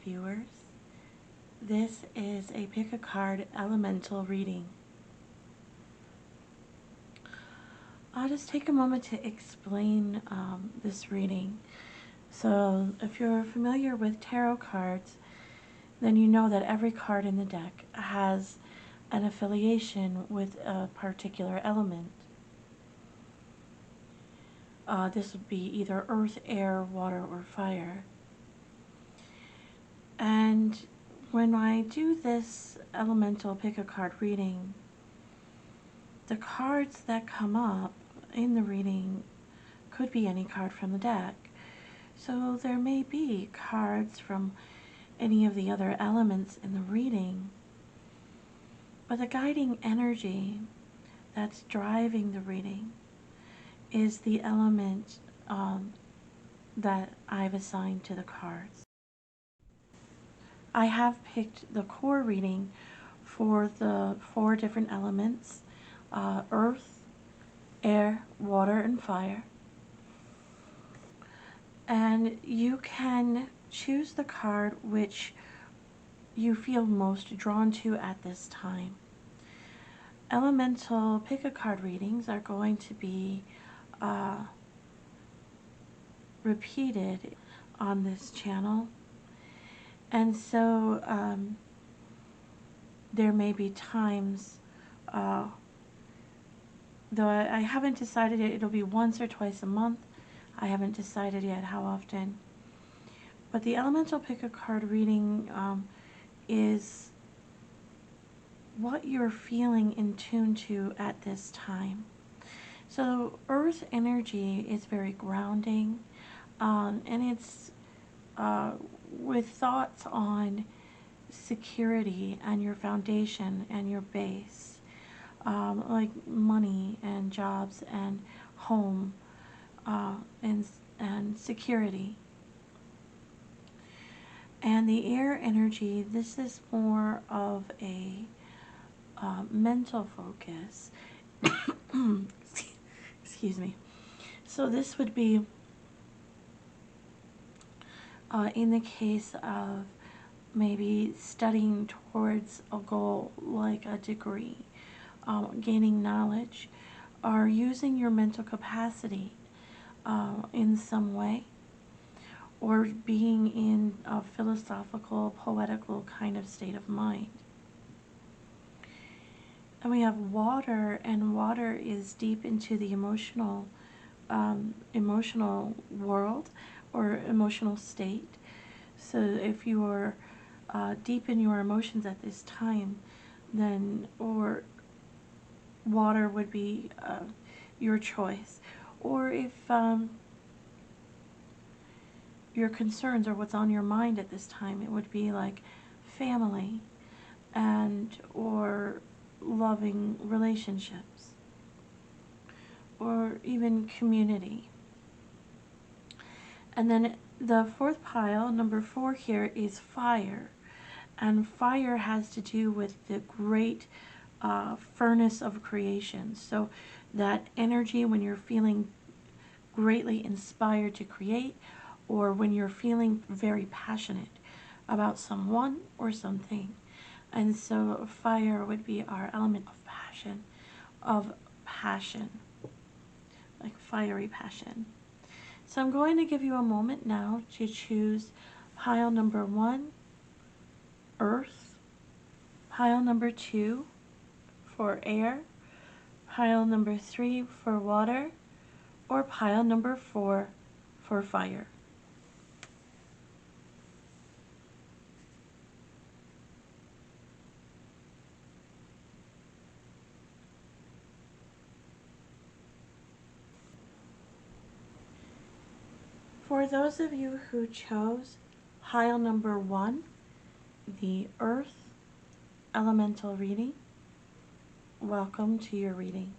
viewers. This is a pick a card elemental reading. I'll just take a moment to explain this reading. So if you're familiar with tarot cards, then you know that every card in the deck has an affiliation with a particular element. This would be either earth, air, water, or fire. And when I do this elemental pick a card reading, the cards that come up in the reading could be any card from the deck. So there may be cards from any of the other elements in the reading, but the guiding energy that's driving the reading is the element that I've assigned to the cards. I have picked the core reading for the 4 different elements: earth, air, water, and fire. And you can choose the card which you feel most drawn to at this time. Elemental pick a card readings are going to be repeated on this channel, and so there may be times, though I haven't decided it'll be once or twice a month. I haven't decided yet how often. But the elemental pick a card reading is what you're feeling in tune to at this time. So earth energy is very grounding, and it's with thoughts on security and your foundation and your base, like money and jobs and home, and security. And the air energy, this is more of a mental focus. Excuse me. So this would be in the case of maybe studying towards a goal like a degree, gaining knowledge, or using your mental capacity in some way, or being in a philosophical, poetical kind of state of mind. And we have water, and water is deep into the emotional world or emotional state. So if you are deep in your emotions at this time, then or water would be your choice. Or if your concerns or what's on your mind at this time, it would be like family and or loving relationships, or even community. And then the 4th pile, number 4 here, is fire. And fire has to do with the great furnace of creation. So that energy when you're feeling greatly inspired to create, or when you're feeling very passionate about someone or something. And so fire would be our element of passion, like fiery passion. So I'm going to give you a moment now to choose pile number 1, earth, pile number 2 for air, pile number 3 for water, or pile number 4 for fire. For those of you who chose pile number 1, the earth elemental reading, welcome to your reading.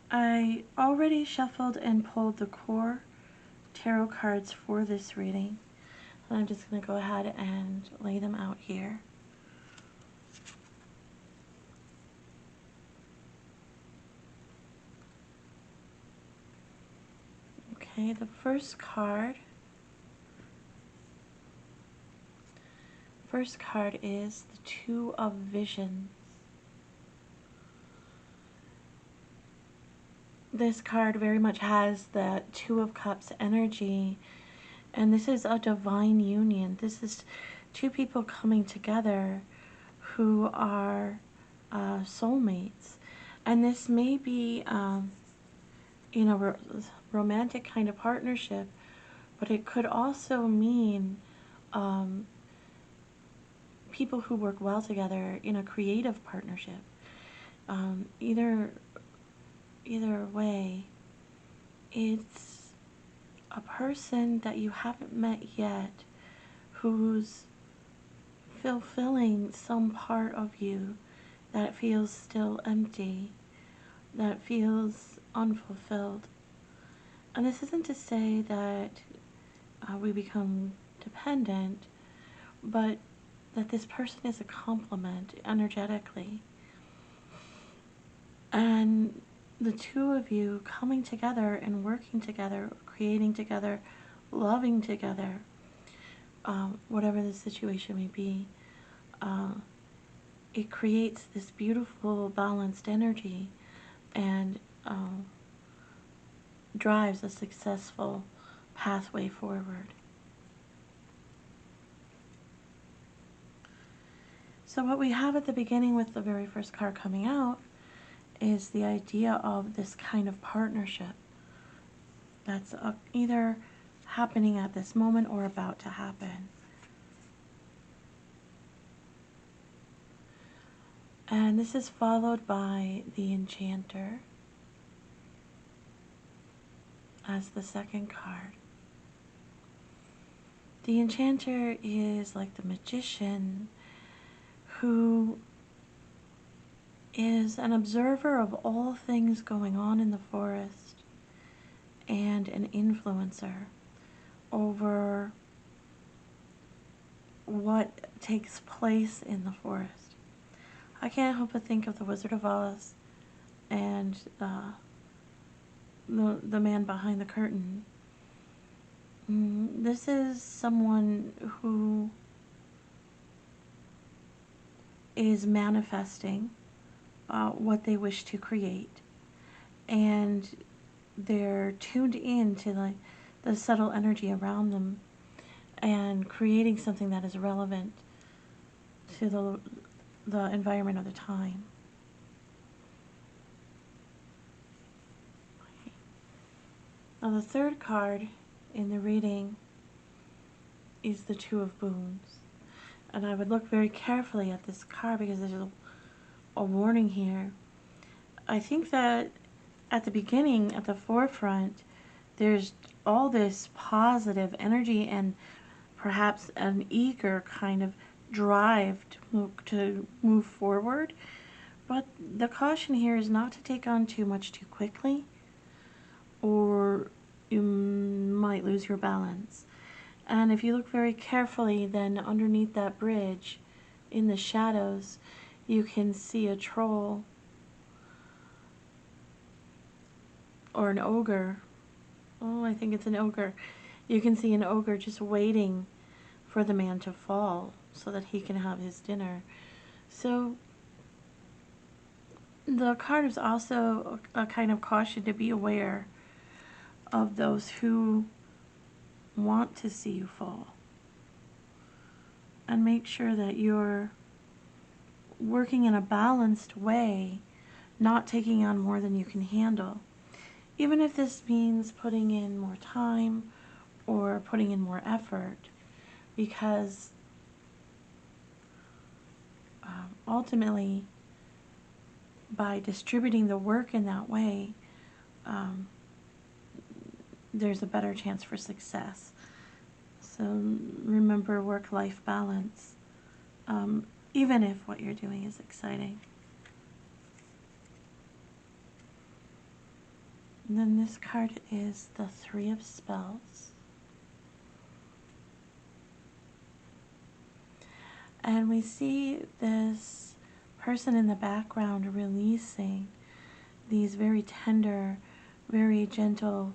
I already shuffled and pulled the core tarot cards for this reading, and I'm just going to go ahead and lay them out here. Okay, the first card is the Two of Visions. This card very much has that Two of Cups energy, and this is a divine union. This is two people coming together who are soulmates, and this may be romantic kind of partnership, but it could also mean people who work well together in a creative partnership. Either way, it's a person that you haven't met yet who's fulfilling some part of you that feels still empty, that feels unfulfilled. And this isn't to say that we become dependent, but that this person is a complement energetically. And the two of you coming together and working together, creating together, loving together, whatever the situation may be, it creates this beautiful balanced energy and drives a successful pathway forward. So what we have at the beginning with the very first card coming out is the idea of this kind of partnership that's either happening at this moment or about to happen. And this is followed by the Enchanter as the second card. The Enchanter is like the magician who is an observer of all things going on in the forest and an influencer over what takes place in the forest. I can't help but think of the Wizard of Oz and the man behind the curtain. This is someone who is manifesting what they wish to create, and they're tuned in to the subtle energy around them and creating something that is relevant to the environment of the time. Now the third card in the reading is the Two of Boons. And I would look very carefully at this card because there's a warning here. I think that at the beginning, at the forefront, there's all this positive energy and perhaps an eager kind of drive to move forward. But the caution here is not to take on too much too quickly, or you might lose your balance. And if you look very carefully, then underneath that bridge, in the shadows, you can see a troll or an ogre. Oh, I think it's an ogre. You can see an ogre just waiting for the man to fall so that he can have his dinner. So the card is also a kind of caution to be aware of those who want to see you fall, and make sure that you're working in a balanced way, not taking on more than you can handle, even if this means putting in more time or putting in more effort, because ultimately by distributing the work in that way, there's a better chance for success. So remember work-life balance, even if what you're doing is exciting. And then this card is the Three of Spells. And we see this person in the background releasing these very tender, very gentle,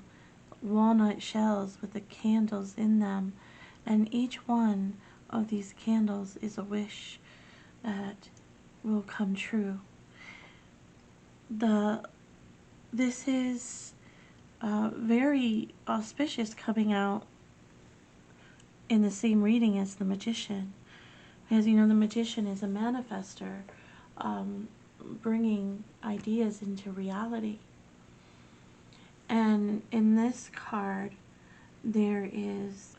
walnut shells with the candles in them, and each one of these candles is a wish that will come true. This is very auspicious, coming out in the same reading as the magician. As you know, the magician is a manifester, bringing ideas into reality. And in this card, there is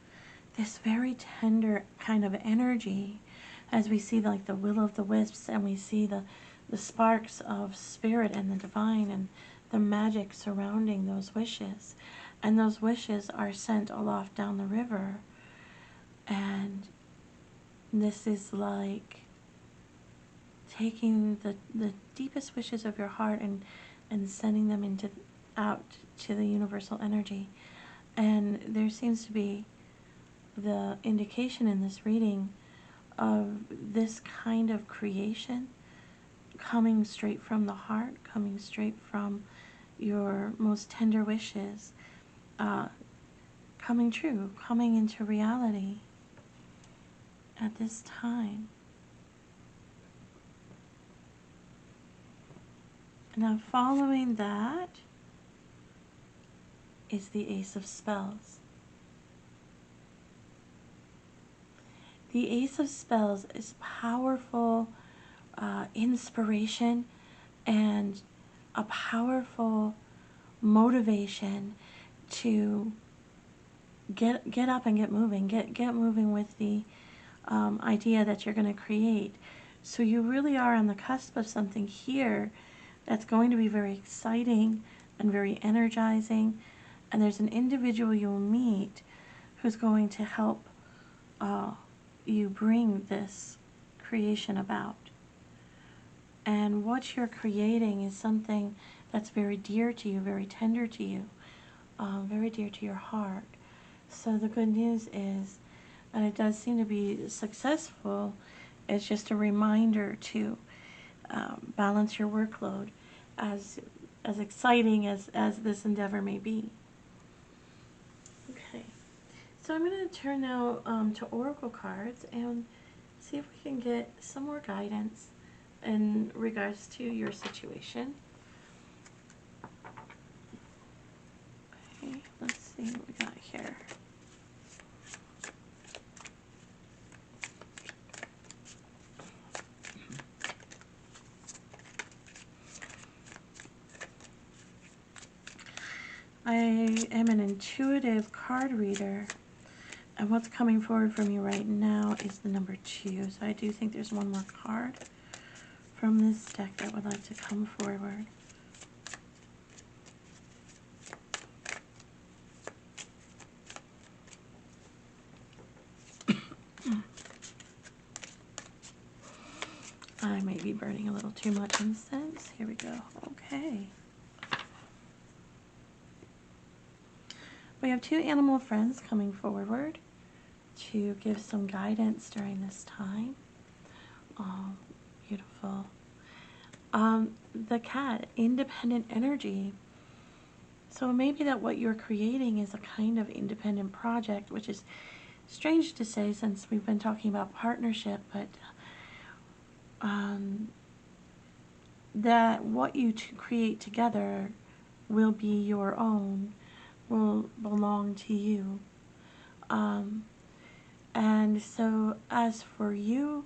this very tender kind of energy, as we see like the will-o'-the-wisps, and we see the sparks of spirit and the divine and the magic surrounding those wishes. And those wishes are sent aloft down the river. And this is like taking the deepest wishes of your heart and sending them out to the universal energy. And there seems to be the indication in this reading of this kind of creation coming straight from the heart, coming straight from your most tender wishes, coming true, coming into reality at this time. Now, following that is the Ace of Spells. The Ace of Spells is powerful inspiration and a powerful motivation to get up and get moving. Get moving with the idea that you're going to create. So you really are on the cusp of something here that's going to be very exciting and very energizing. And there's an individual you'll meet who's going to help you bring this creation about. And what you're creating is something that's very dear to you, very tender to you, very dear to your heart. So the good news is, and it does seem to be successful, it's just a reminder to balance your workload, as exciting as this endeavor may be. Okay, so I'm going to turn now to Oracle cards and see if we can get some more guidance in regards to your situation. Okay, let's see what we got here. I am an intuitive card reader, and what's coming forward for me right now is the number 2. So I do think there's one more card from this deck that would like to come forward. I may be burning a little too much incense. Here we go. Okay. We have 2 animal friends coming forward to give some guidance during this time. Oh, beautiful. The cat, independent energy. So maybe that what you're creating is a kind of independent project, which is strange to say since we've been talking about partnership, but that what you create together will be your own, will belong to you. And so as for you,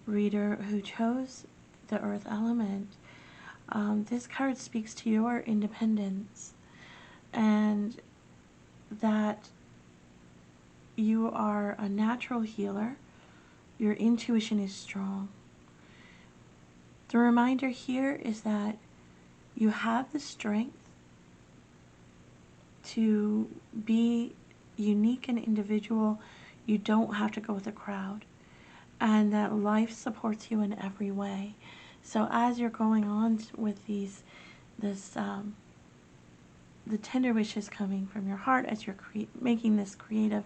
reader, who chose the earth element, this card speaks to your independence and that you are a natural healer. Your intuition is strong. The reminder here is that you have the strength to be unique and individual. You don't have to go with the crowd, and that life supports you in every way. So as you're going on with the tender wishes coming from your heart, as you're making this creative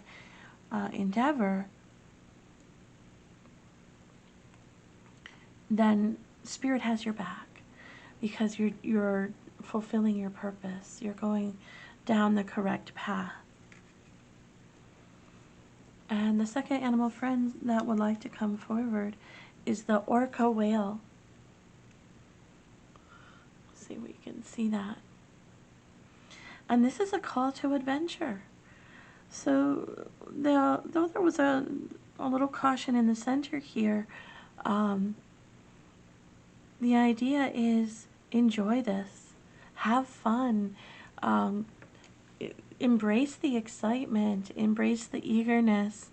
endeavor, then Spirit has your back, because you're fulfilling your purpose. You're going down the correct path. And the second animal friend that would like to come forward is the orca whale. Let's see if we can see that. And this is a call to adventure. So though there was a little caution in the center here, the idea is enjoy this, have fun, embrace the excitement, embrace the eagerness,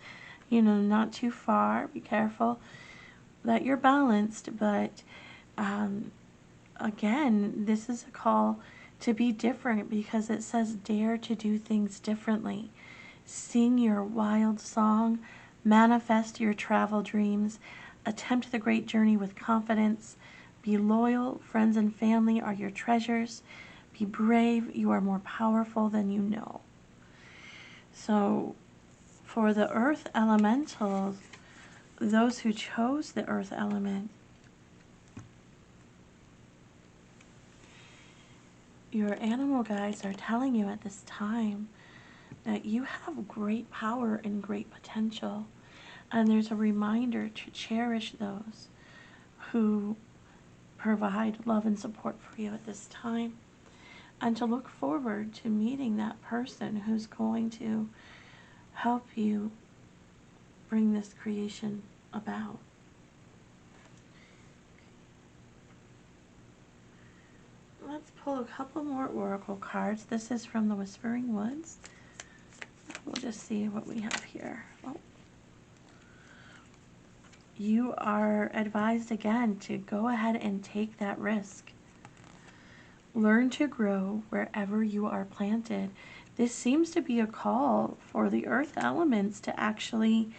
you know, not too far, be careful that you're balanced, but again, this is a call to be different because it says dare to do things differently. Sing your wild song, manifest your travel dreams, attempt the great journey with confidence, be loyal, friends and family are your treasures, be brave, you are more powerful than you know. So for the earth elementals, those who chose the earth element, your animal guides are telling you at this time that you have great power and great potential. And there's a reminder to cherish those who provide love and support for you at this time. And to look forward to meeting that person who's going to help you bring this creation about. Let's pull a couple more oracle cards. This is from the Whispering Woods. We'll just see what we have here. Oh. You are advised again to go ahead and take that risk. Learn to grow wherever you are planted. This seems to be a call for the earth elements to actually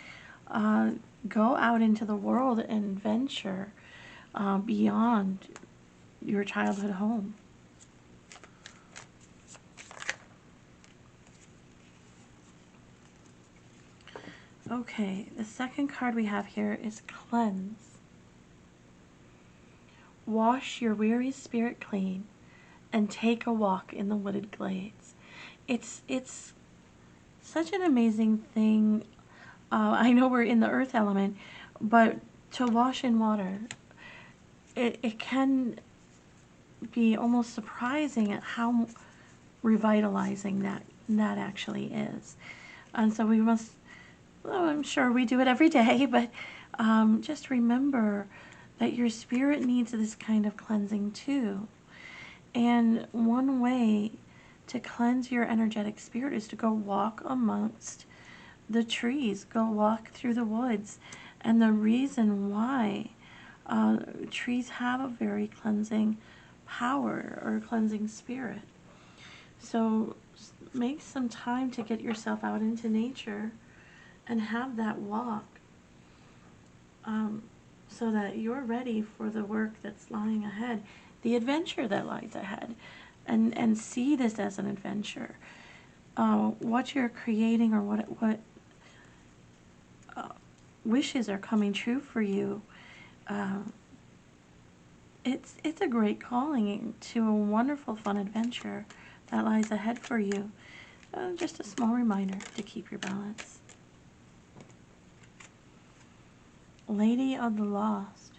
go out into the world and venture beyond your childhood home. Okay, the second card we have here is Cleanse. Wash your weary spirit clean and take a walk in the wooded glades. It's such an amazing thing. I know we're in the earth element, but to wash in water, it can be almost surprising at how revitalizing that actually is. And so we must, well, I'm sure we do it every day, but just remember that your spirit needs this kind of cleansing too. And one way to cleanse your energetic spirit is to go walk amongst the trees, go walk through the woods. And the reason why trees have a very cleansing power or cleansing spirit. So make some time to get yourself out into nature and have that walk so that you're ready for the work that's lying ahead, the adventure that lies ahead, and see this as an adventure. What you're creating or what wishes are coming true for you, it's a great calling to a wonderful, fun adventure that lies ahead for you. Just a small reminder to keep your balance. Lady of the Lost,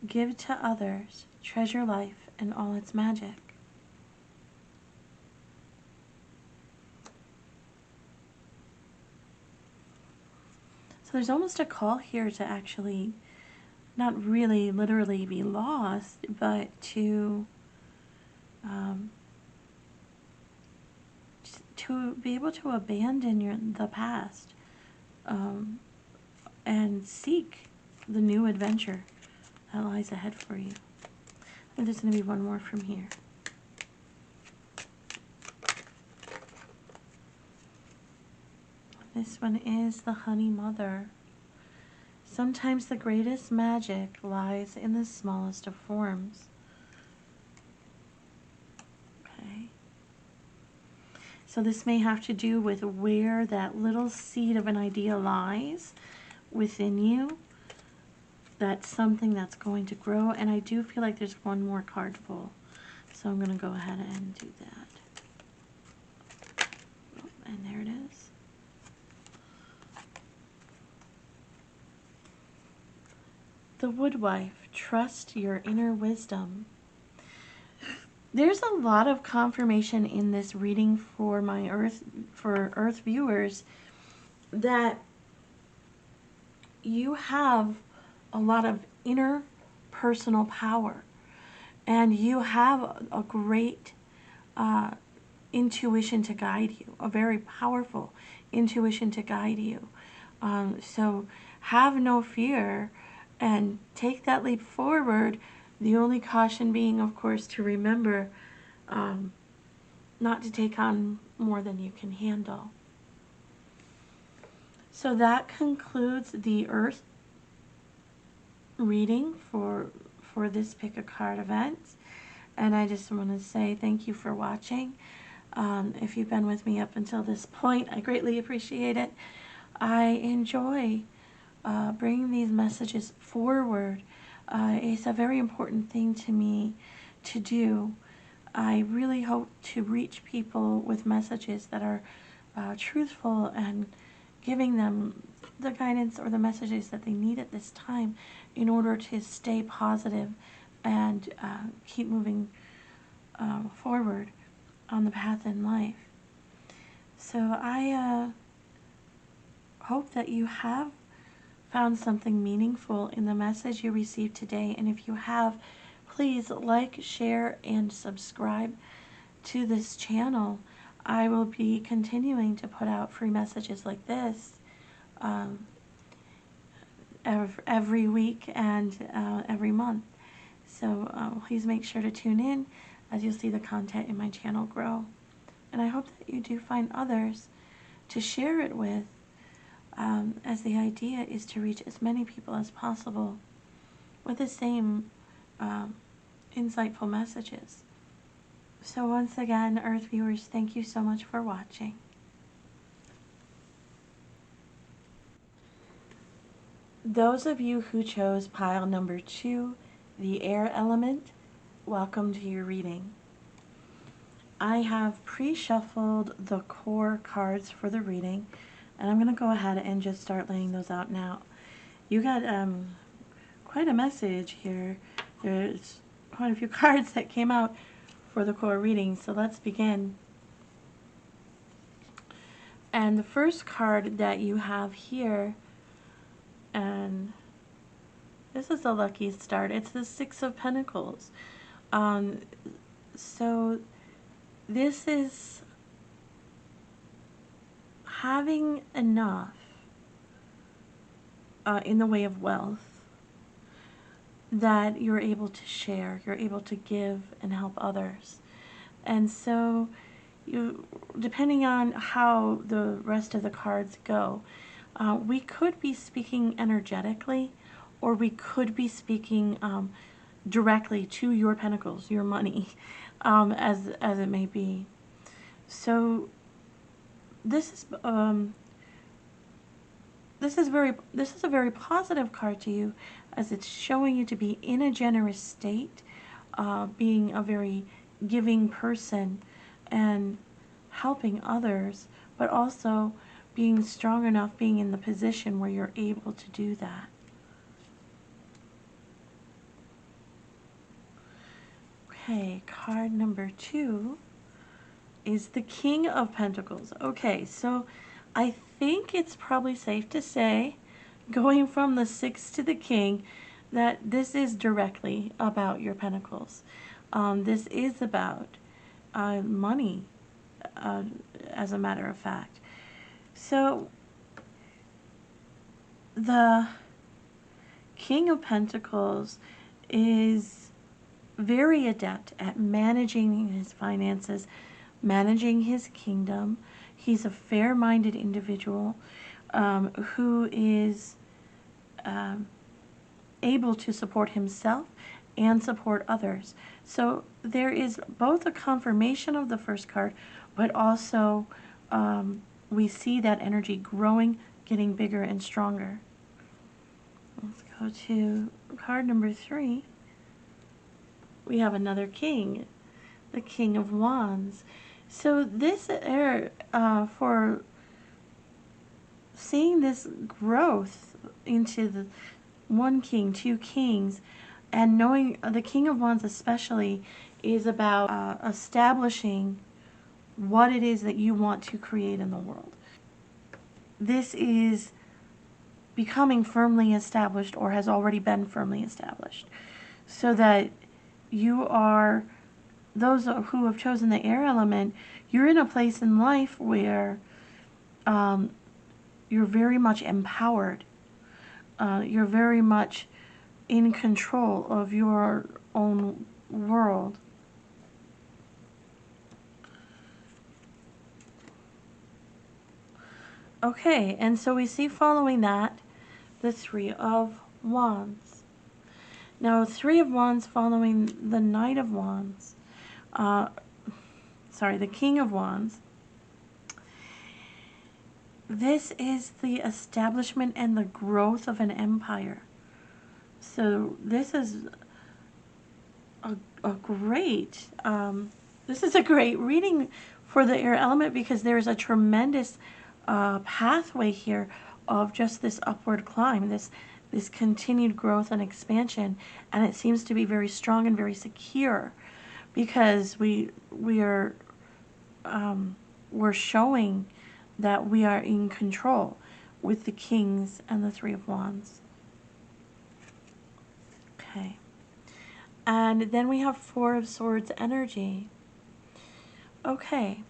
give to others, treasure life and all its magic. So there's almost a call here to actually not really literally be lost, but to be able to abandon the past and seek the new adventure that lies ahead for you. And there's going to be one more from here. This one is the Honey Mother. Sometimes the greatest magic lies in the smallest of forms. Okay. So this may have to do with where that little seed of an idea lies within you. That's something that's going to grow. And I do feel like there's one more card pull. So I'm going to go ahead and do that. The Woodwife, trust your inner wisdom. There's a lot of confirmation in this reading for my Earth viewers that you have a lot of inner personal power, and you have a great intuition to guide you, a very powerful intuition to guide you. So have no fear and take that leap forward. The only caution being, of course, to remember not to take on more than you can handle. So that concludes the Earth reading for this Pick a Card event. And I just want to say thank you for watching. If you've been with me up until this point, I greatly appreciate it. I enjoy bringing these messages forward. It's a very important thing to me to do. I really hope to reach people with messages that are truthful and giving them the guidance or the messages that they need at this time in order to stay positive and keep moving forward on the path in life. So I hope that you have found something meaningful in the message you received today, and if you have, please like, share, and subscribe to this channel. I will be continuing to put out free messages like this every week and every month. So please make sure to tune in as you'll see the content in my channel grow. And I hope that you do find others to share it with, as the idea is to reach as many people as possible with the same insightful messages. So once again, Earth viewers, thank you so much for watching. Those of you who chose pile number 2, the air element, welcome to your reading. I have pre-shuffled the core cards for the reading, and I'm going to go ahead and just start laying those out now. You got quite a message here. There's quite a few cards that came out for the core reading, so let's begin. And the first card that you have here, and this is a lucky start, it's the Six of Pentacles. So this is having enough in the way of wealth that you're able to share, you're able to give and help others. And so you, depending on how the rest of the cards go, we could be speaking energetically, or we could be speaking directly to your pentacles, your money, as it may be. So this is a very positive card to you, as it's showing you to be in a generous state, being a very giving person and helping others, but also being strong enough, being in the position where you're able to do that. Okay, card number 2 is the King of Pentacles. Okay, so I think it's probably safe to say, going from the 6 to the King, that this is directly about your pentacles. This is about money, as a matter of fact. So the King of Pentacles is very adept at managing his finances, managing his kingdom. He's a fair-minded individual who is able to support himself and support others. So there is both a confirmation of the first card, but also we see that energy growing, getting bigger and stronger. Let's go to card number 3. We have another king, the King of Wands. So this for seeing this growth into the one king, two kings, and knowing the King of Wands especially is about establishing what it is that you want to create in the world. This is becoming firmly established or has already been firmly established, so that you are, those who have chosen the air element, you're in a place in life where you're very much empowered. You're very much in control of your own world. Okay, and so we see following that the Three of Wands. Now, Three of Wands following the Knight of Wands, the King of Wands. This is the establishment and the growth of an empire. So this is a great, this is a great reading for the air element, because there is a tremendous pathway here of just this upward climb, this continued growth and expansion, and it seems to be very strong and very secure, because we're showing that we are in control with the Kings and the Three of Wands. Okay. And then we have Four of Swords energy. Okay.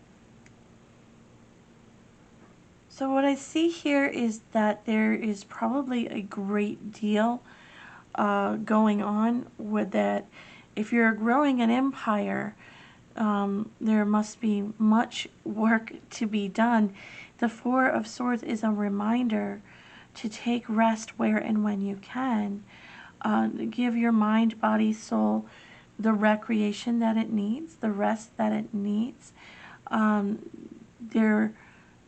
So what I see here is that there is probably a great deal going on with that. If you're growing an empire, there must be much work to be done. The Four of Swords is a reminder to take rest where and when you can. Give your mind, body, soul the recreation that it needs, the rest that it needs. There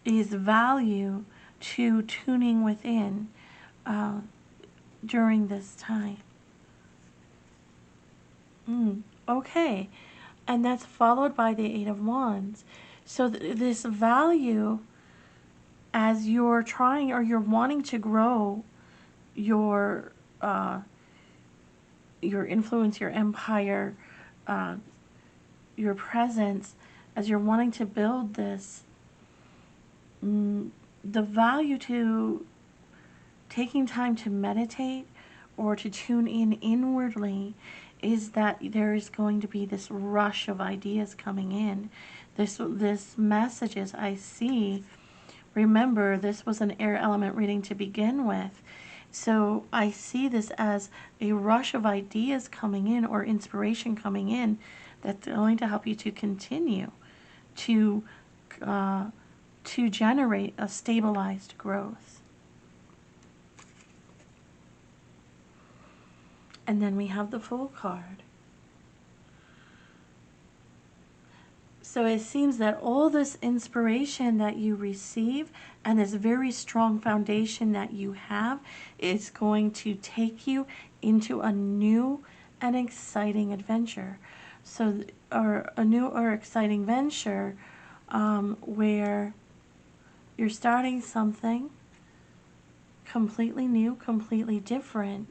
is value to tuning within during this time. Okay. And that's followed by the Eight of Wands. So this value, as you're trying or you're wanting to grow your influence, your empire, your presence, as you're wanting to build this, the value to taking time to meditate or to tune in inwardly is that there is going to be this rush of ideas coming in. This messages I see. Remember, this was an air element reading to begin with. So I see this as a rush of ideas coming in or inspiration coming in that's going to help you to continue to generate a stabilized growth. And then we have the Fool card. So it seems that all this inspiration that you receive and this very strong foundation that you have is going to take you into a new and exciting adventure. So, or a new or exciting venture where you're starting something completely new, completely different.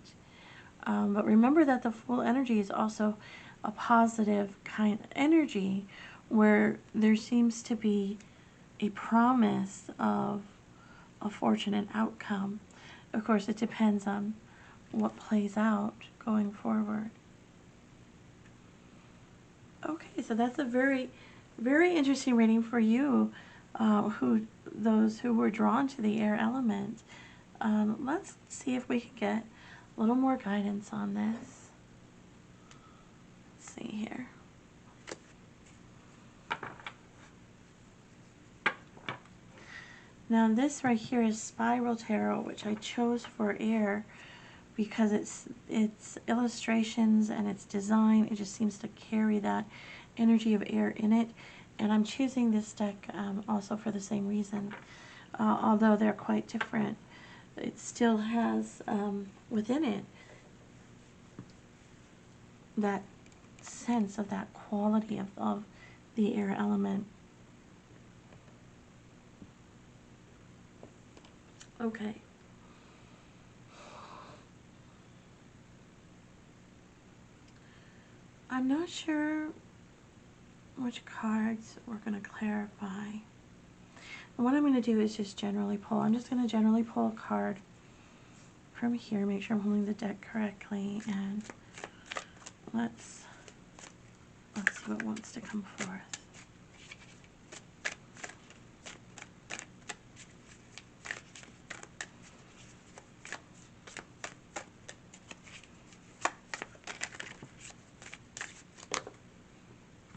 But remember that the Fool energy is also a positive kind of energy where there seems to be a promise of a fortunate outcome. Of course, it depends on what plays out going forward. Okay, so that's a very, very interesting reading for you, those who were drawn to the air element. Let's see if we can get a little more guidance on this. Let's see here. Now this right here is Spiral Tarot, which I chose for air because its illustrations and its design, it just seems to carry that energy of air in it. And I'm choosing this deck also for the same reason. Although they're quite different, it still has within it that sense of that quality of the air element. Okay. I'm not sure which cards we're going to clarify. And what I'm going to do is just generally pull. I'm just going to generally pull a card from here, make sure I'm holding the deck correctly, and let's see what wants to come forth.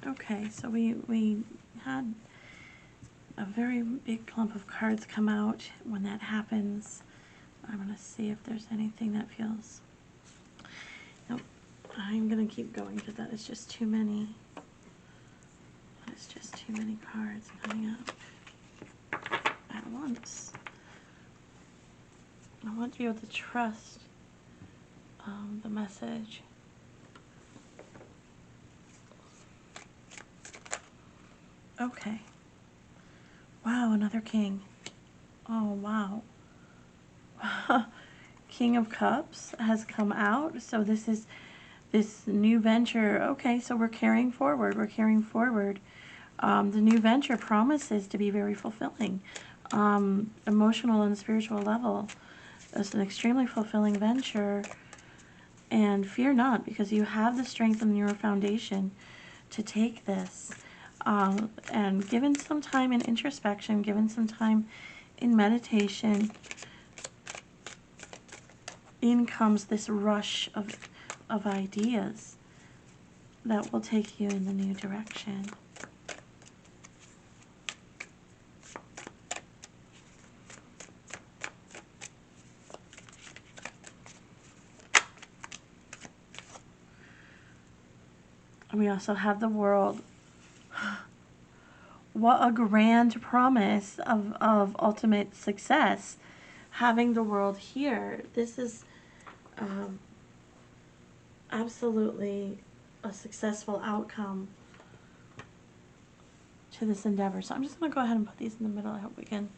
Okay, so we had a very big clump of cards come out. When that happens, I'm going to see if there's anything that feels... Nope, I'm going to keep going because that is just too many. It's just too many cards coming up at once. I want to be able to trust the message. Okay. Wow, another king. Oh, wow. King of Cups has come out. So this is this new venture. Okay, so we're carrying forward. We're carrying forward. The new venture promises to be very fulfilling. Emotional and spiritual level. It's an extremely fulfilling venture. And fear not, because you have the strength in your foundation to take this. And given some time in introspection, given some time in meditation, in comes this rush of ideas that will take you in the new direction. We also have the world. What a grand promise of ultimate success, having the world here. This is absolutely a successful outcome to this endeavor. So I'm just going to go ahead and put these in the middle. I hope we can...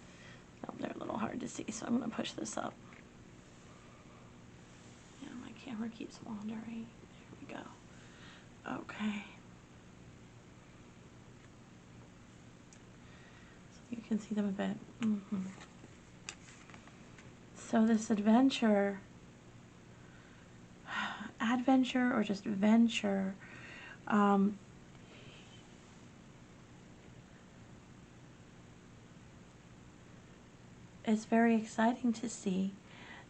No, they're a little hard to see, so I'm going to push this up. Yeah, my camera keeps wandering. There we go. Okay. You can see them a bit. So this adventure, adventure or just venture, it's very exciting to see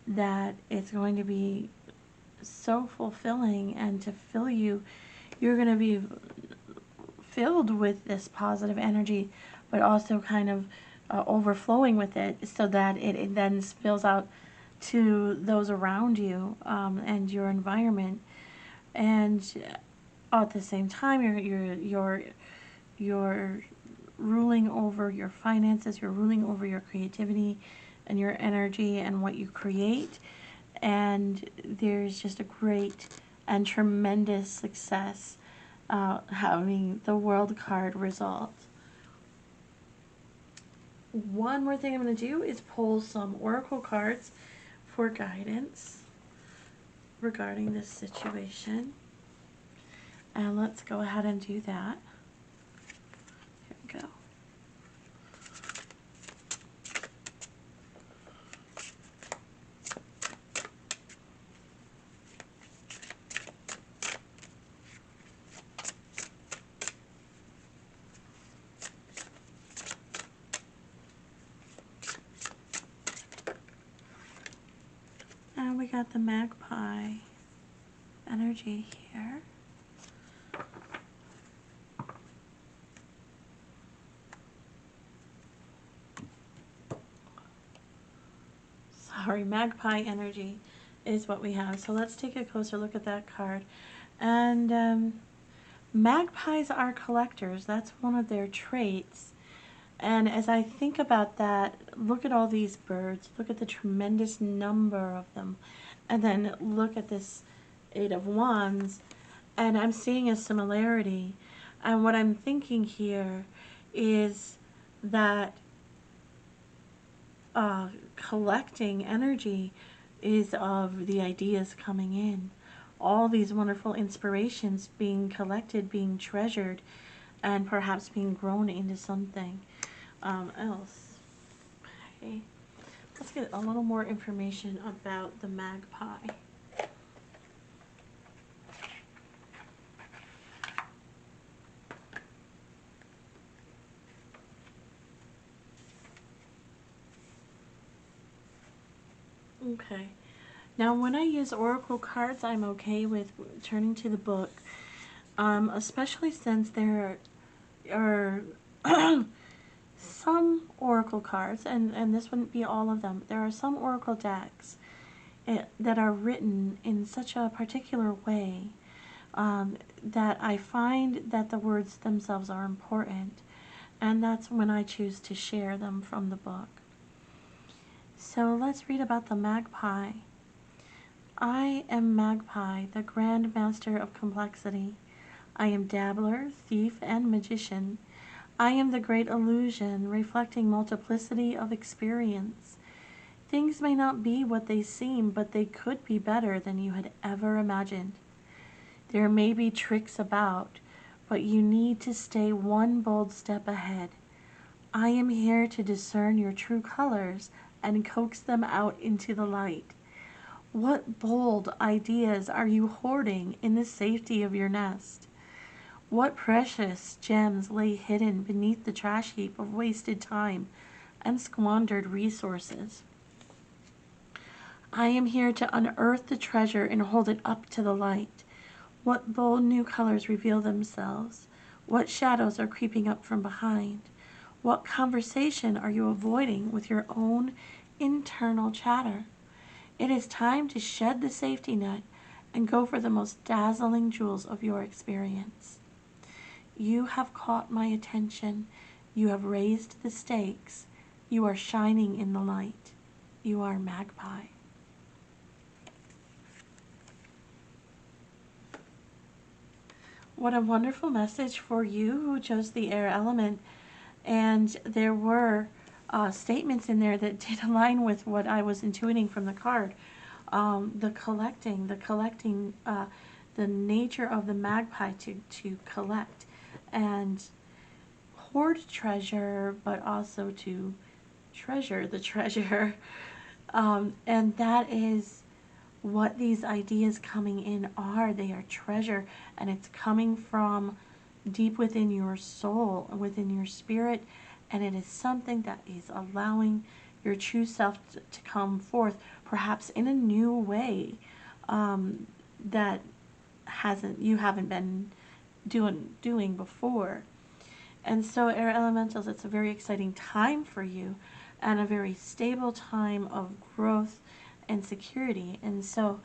that it's going to be so fulfilling, and to fill you, you're going to be filled with this positive energy, but also kind of overflowing with it, so that it then spills out to those around you and your environment. And at the same time, you're ruling over your finances, you're ruling over your creativity and your energy and what you create. And there's just a great and tremendous success having the World card result. One more thing I'm going to do is pull some oracle cards for guidance regarding this situation. And let's go ahead and do that. Here we go. And we got the magpie energy here. Sorry, magpie energy is what we have. So let's take a closer look at that card. And magpies are collectors. That's one of their traits. And as I think about that, look at all these birds. Look at the tremendous number of them. And then look at this Eight of Wands. And I'm seeing a similarity. And what I'm thinking here is that collecting energy is of the ideas coming in. all these wonderful inspirations being collected, being treasured, and perhaps being grown into something else. Okay, let's get a little more information about the magpie. Okay, now when I use oracle cards, I'm okay with turning to the book, especially since there are some oracle cards, and this wouldn't be all of them. There are some oracle decks that are written in such a particular way that I find that the words themselves are important, and that's when I choose to share them from the book. So let's read about the magpie. I am Magpie, the Grand Master of Complexity. I am dabbler, thief, and magician. I am the great illusion, reflecting multiplicity of experience. Things may not be what they seem, but they could be better than you had ever imagined. There may be tricks about, but you need to stay one bold step ahead. I am here to discern your true colors and coax them out into the light. What bold ideas are you hoarding in the safety of your nest? What precious gems lay hidden beneath the trash heap of wasted time and squandered resources? I am here to unearth the treasure and hold it up to the light. What bold new colors reveal themselves? What shadows are creeping up from behind? What conversation are you avoiding with your own internal chatter? It is time to shed the safety net and go for the most dazzling jewels of your experience. You have caught my attention. You have raised the stakes. You are shining in the light. You are Magpie. What a wonderful message for you who chose the air element. And there were statements in there that did align with what I was intuiting from the card. The collecting, the nature of the magpie to collect and hoard treasure, but also to treasure the treasure. And that is what these ideas coming in are. They are treasure, and it's coming from deep within your soul, within your spirit, and it is something that is allowing your true self to come forth, perhaps in a new way that you haven't been doing before. And so, air elementals, it's a very exciting time for you, and a very stable time of growth and security. And so,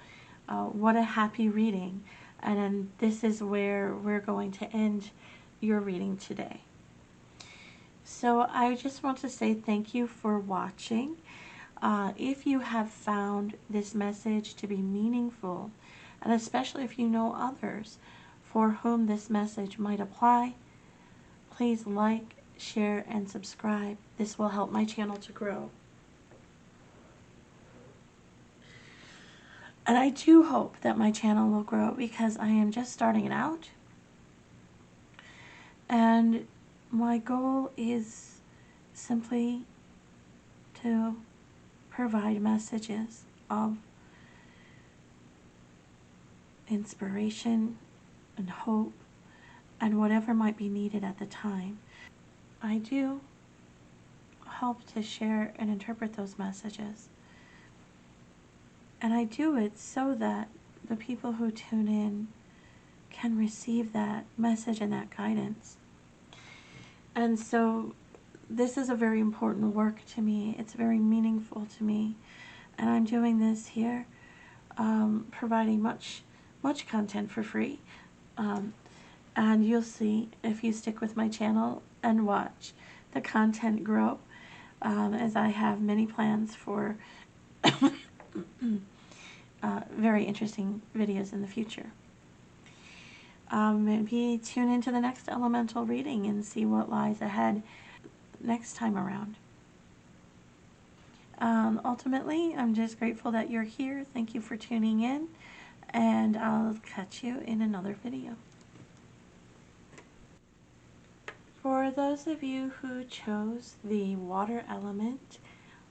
what a happy reading. And then this is where we're going to end your reading today. So I just want to say thank you for watching. If you have found this message to be meaningful, and especially if you know others for whom this message might apply, please like, share, and subscribe. This will help my channel to grow. And I do hope that my channel will grow because I am just starting it out. And my goal is simply to provide messages of inspiration and hope and whatever might be needed at the time. I do help to share and interpret those messages. And I do it so that the people who tune in can receive that message and that guidance. And so this is a very important work to me. It's very meaningful to me. And I'm doing this here, providing much content for free. And you'll see if you stick with my channel and watch the content grow, as I have many plans for very interesting videos in the future. Maybe tune into the next elemental reading and see what lies ahead next time around. Ultimately, I'm just grateful that you're here. Thank you for tuning in. and I'll catch you in another video. For those of you who chose the water element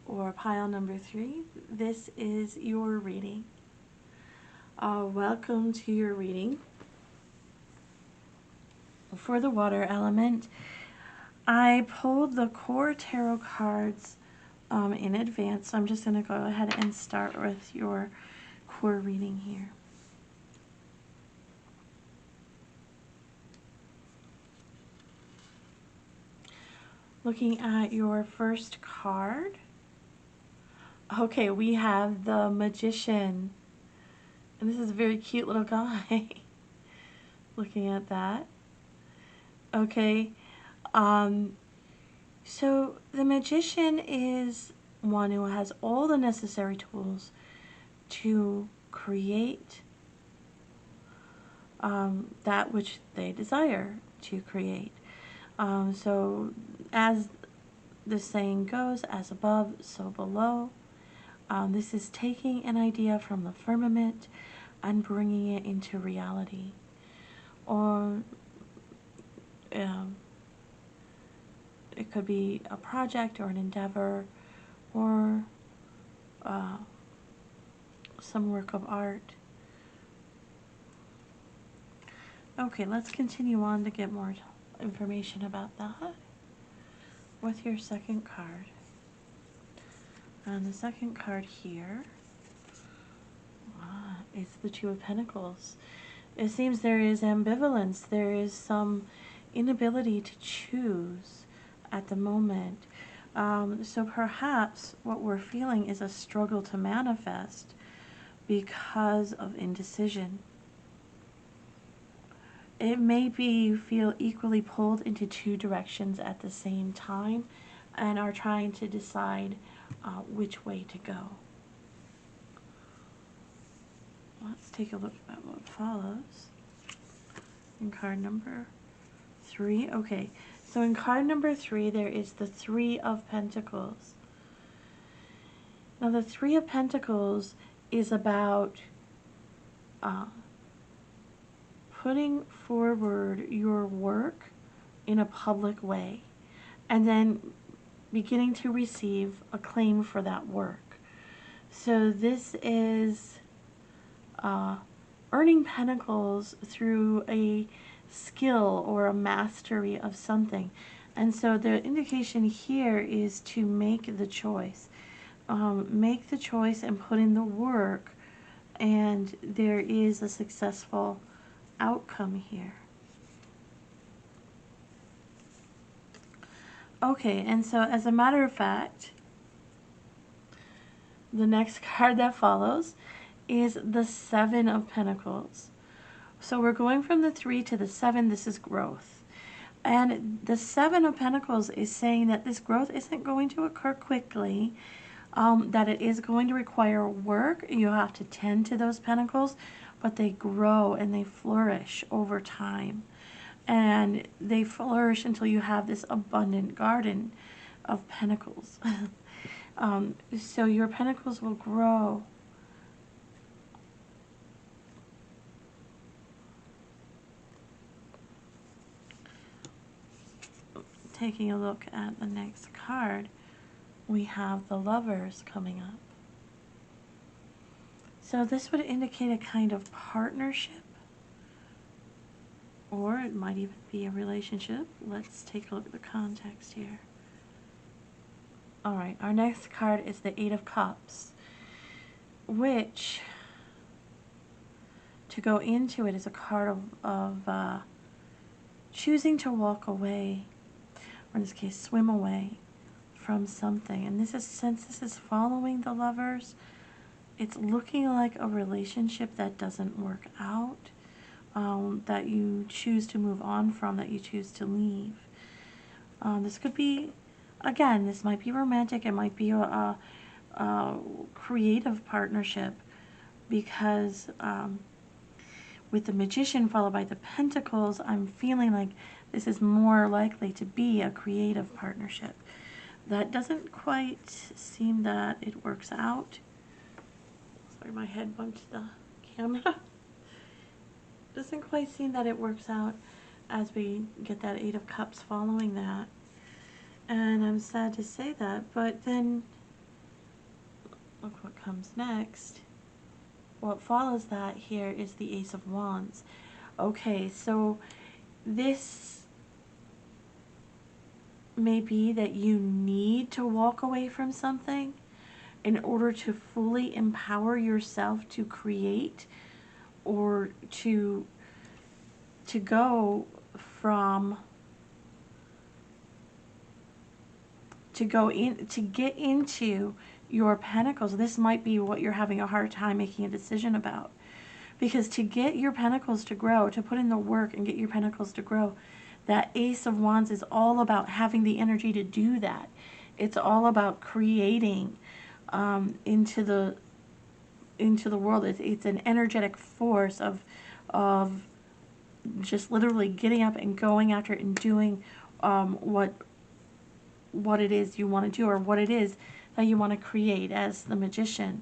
or pile number 3, this is your reading. Welcome to your reading. For the water element, I pulled the core tarot cards in advance, so I'm just going to go ahead and start with your core reading here. Looking at your first card, okay, we have the Magician, and this is a very cute little guy. Looking at that, okay, so the Magician is one who has all the necessary tools to create that which they desire to create. So as the saying goes, as above, so below. This is taking an idea from the firmament and bringing it into reality. Or it could be a project or an endeavor or some work of art. Okay, let's continue on to get more information about that with your second card. And the second card here is the Two of Pentacles. It seems there is ambivalence. There is some inability to choose at the moment. So perhaps what we're feeling is a struggle to manifest because of indecision. It may be you feel equally pulled into two directions at the same time and are trying to decide which way to go. Let's take a look at what follows in card number 3. Okay, so in card number 3 there is the Three of Pentacles. Now the Three of Pentacles is about putting forward your work in a public way and then beginning to receive acclaim for that work. So this is earning pentacles through a skill or a mastery of something. And so the indication here is to make the choice. Make the choice and put in the work, and there is a successful outcome here. Okay, and so as a matter of fact, the next card that follows is the Seven of Pentacles. So we're going from the 3 to the 7. This is growth. And the Seven of Pentacles is saying that this growth isn't going to occur quickly, that it is going to require work. You have to tend to those pentacles, but they grow and they flourish over time. And they flourish until you have this abundant garden of pentacles. So your pentacles will grow. Taking a look at the next card, we have the Lovers coming up. So this would indicate a kind of partnership, or it might even be a relationship. Let's take a look at the context here. Alright, our next card is the Eight of Cups, which, to go into it, is a card of choosing to walk away, or in this case, swim away from something. And this is, since this is following the Lovers, it's looking like a relationship that doesn't work out, that you choose to move on from, that you choose to leave. This could be, again, this might be romantic, it might be a creative partnership, because with the Magician followed by the Pentacles, I'm feeling like this is more likely to be a creative partnership. That doesn't quite seem that it works out. Sorry, my head bumped the camera. doesn't quite seem that it works out as we get that Eight of Cups following that. And I'm sad to say that, but then look what comes next. What follows that here is the Ace of Wands. Okay, so this may be that you need to walk away from something in order to fully empower yourself to create, or to go from to get into your pentacles. This might be what you're having a hard time making a decision about, because to get your pentacles to grow, to put in the work and get your pentacles to grow, that Ace of Wands is all about having the energy to do that. It's all about creating into the world. It's an energetic force of just literally getting up and going after it and doing what it is you want to do, or what it is that you want to create as the Magician.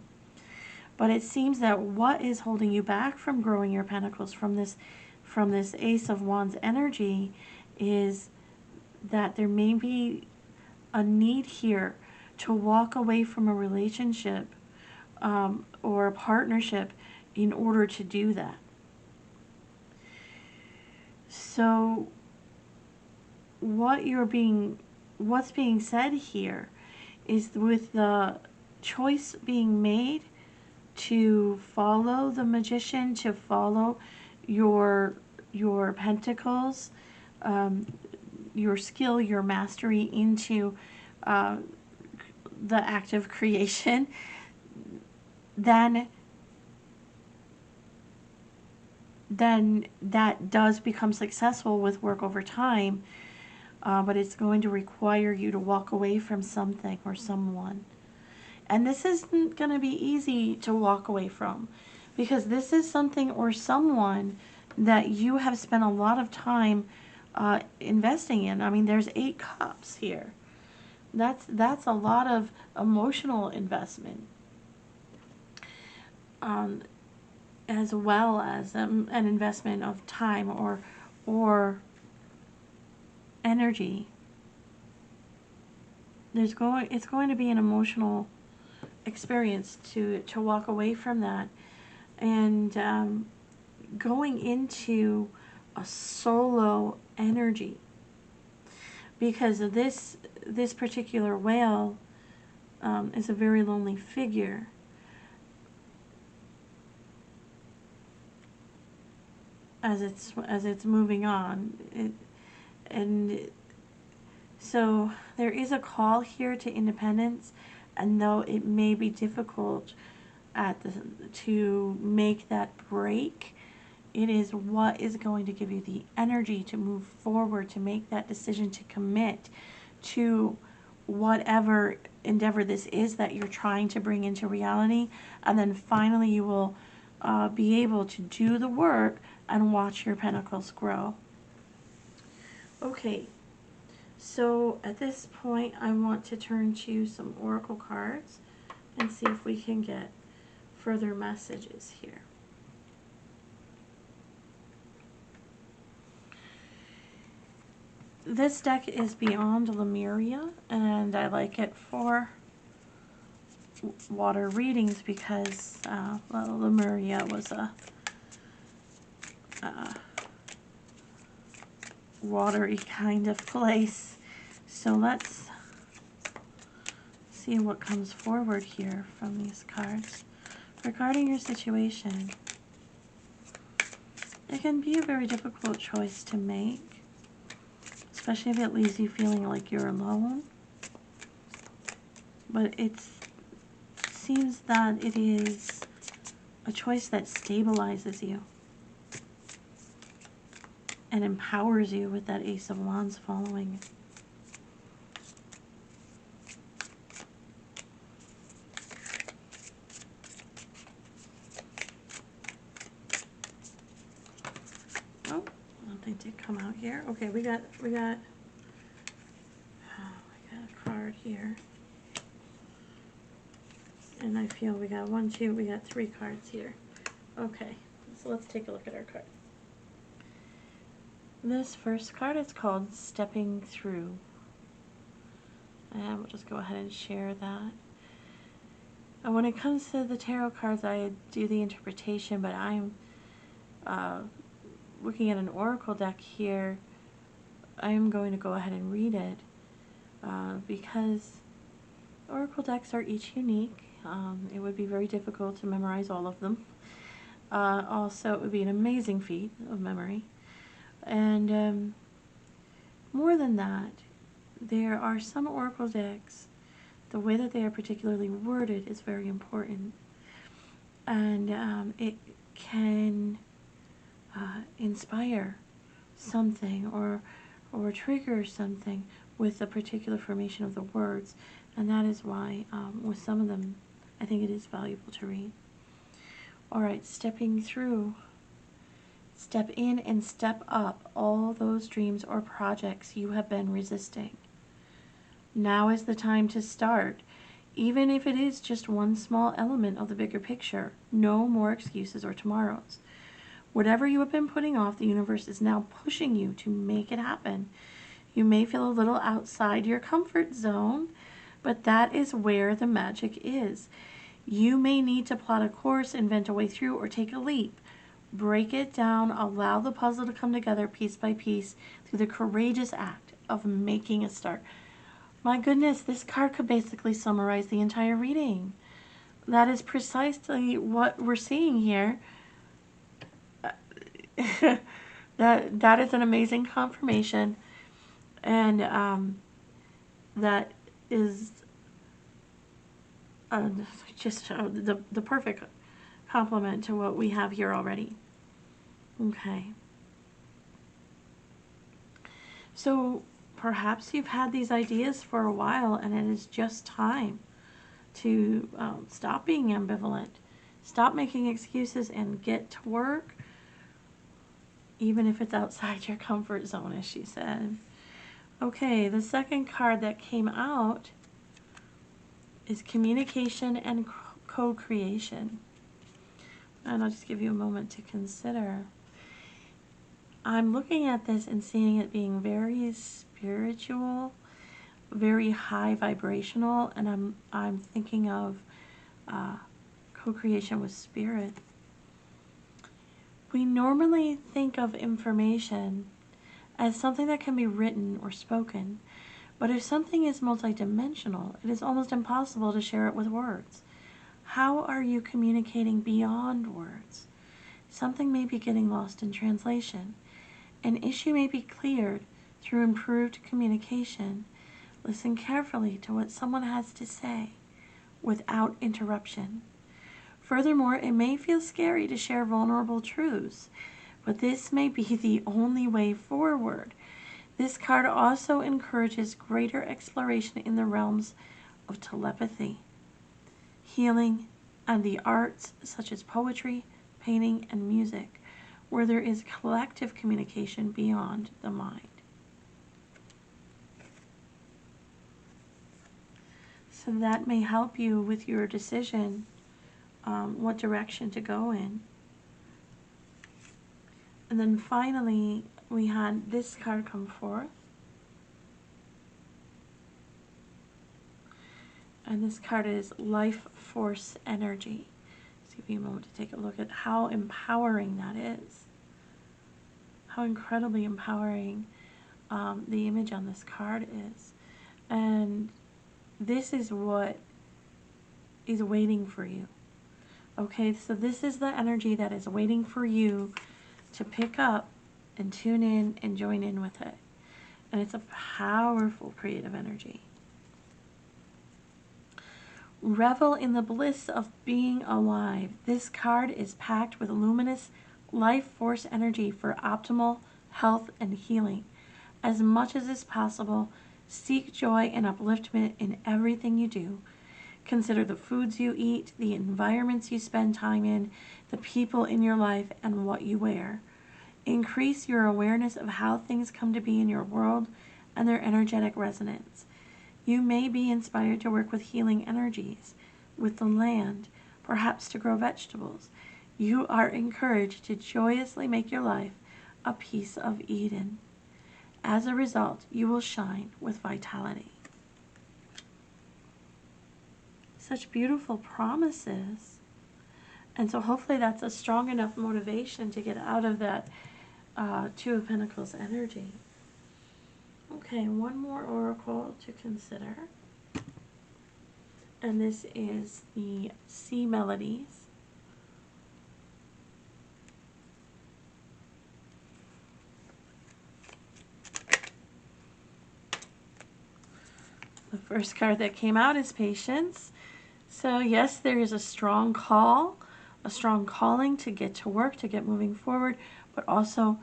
But it seems that what is holding you back from growing your pentacles from this Ace of Wands energy is that there may be a need here to walk away from a relationship or a partnership in order to do that. So what's being said here is, with the choice being made to follow the Magician, to follow your pentacles, your skill, your mastery into the act of creation, then that does become successful with work over time, but it's going to require you to walk away from something or someone. And this isn't going to be easy to walk away from, because this is something or someone that you have spent a lot of time investing in. I mean, there's 8 cups here. That's a lot of emotional investment, as well as an investment of time or energy. It's going to be an emotional experience to walk away from that, and going into a solo energy, because of this particular whale is a very lonely figure. As it's moving on, so there is a call here to independence, and though it may be difficult to make that break, it is what is going to give you the energy to move forward, to make that decision, to commit to whatever endeavor this is that you're trying to bring into reality, and then finally you will be able to do the work and watch your pentacles grow. Okay, so at this point I want to turn to some oracle cards and see if we can get further messages here. This deck is beyond Lemuria, and I like it for water readings because well, Lemuria was a watery kind of place. So let's see what comes forward here from these cards. Regarding your situation, it can be a very difficult choice to make, especially if it leaves you feeling like you're alone. But it seems that it is a choice that stabilizes you and empowers you with that Ace of Wands following. Oh, they did come out here. Okay, we got a card here. And I feel we got 1, 2, we got 3 cards here. Okay, so let's take a look at our card. This first card is called Stepping Through. And we'll just go ahead and share that. And when it comes to the tarot cards, I do the interpretation, but I'm looking at an oracle deck here. I am going to go ahead and read it because oracle decks are each unique. It would be very difficult to memorize all of them. Also, it would be an amazing feat of memory. And more than that, there are some oracle decks, the way that they are particularly worded is very important. And it can inspire something or trigger something with a particular formation of the words. And that is why with some of them, I think it is valuable to read. Alright, stepping through. Step in and step up all those dreams or projects you have been resisting. Now is the time to start, even if it is just one small element of the bigger picture. No more excuses or tomorrows. Whatever you have been putting off, the universe is now pushing you to make it happen. You may feel a little outside your comfort zone, but that is where the magic is. You may need to plot a course, invent a way through, or take a leap. Break it down, allow the puzzle to come together piece by piece through the courageous act of making a start. My goodness, this card could basically summarize the entire reading. That is precisely what we're seeing here. that is an amazing confirmation, and that is just the perfect complement to what we have here already. Okay. So perhaps you've had these ideas for a while, and it is just time to stop being ambivalent, stop making excuses, and get to work, even if it's outside your comfort zone, as she said. Okay, the second card that came out is communication and co-creation. And I'll just give you a moment to consider. I'm looking at this and seeing it being very spiritual, very high vibrational, and I'm thinking of co-creation with spirit. We normally think of information as something that can be written or spoken, but if something is multidimensional, it is almost impossible to share it with words. How are you communicating beyond words? Something may be getting lost in translation. An issue may be cleared through improved communication. Listen carefully to what someone has to say without interruption. Furthermore, it may feel scary to share vulnerable truths, but this may be the only way forward. This card also encourages greater exploration in the realms of telepathy, healing, and the arts such as poetry, painting, and music, where there is collective communication beyond the mind. So that may help you with your decision what direction to go in. And then finally, we had this card come forth. And this card is Life Force Energy. Just give me a moment to take a look at how empowering that is. How incredibly empowering the image on this card is. And this is what is waiting for you. Okay, so this is the energy that is waiting for you to pick up and tune in and join in with it. And it's a powerful creative energy. Revel in the bliss of being alive. This card is packed with luminous life force energy for optimal health and healing. As much as is possible, seek joy and upliftment in everything you do. Consider the foods you eat, the environments you spend time in, the people in your life, and what you wear. Increase your awareness of how things come to be in your world and their energetic resonance. You may be inspired to work with healing energies, with the land, perhaps to grow vegetables. You are encouraged to joyously make your life a piece of Eden. As a result, you will shine with vitality. Such beautiful promises. And so hopefully that's a strong enough motivation to get out of that Two of Pentacles energy. Okay, one more oracle to consider. And this is the Sea Melodies. The first card that came out is Patience. So yes, there is a strong call, a strong calling to get to work, to get moving forward, but also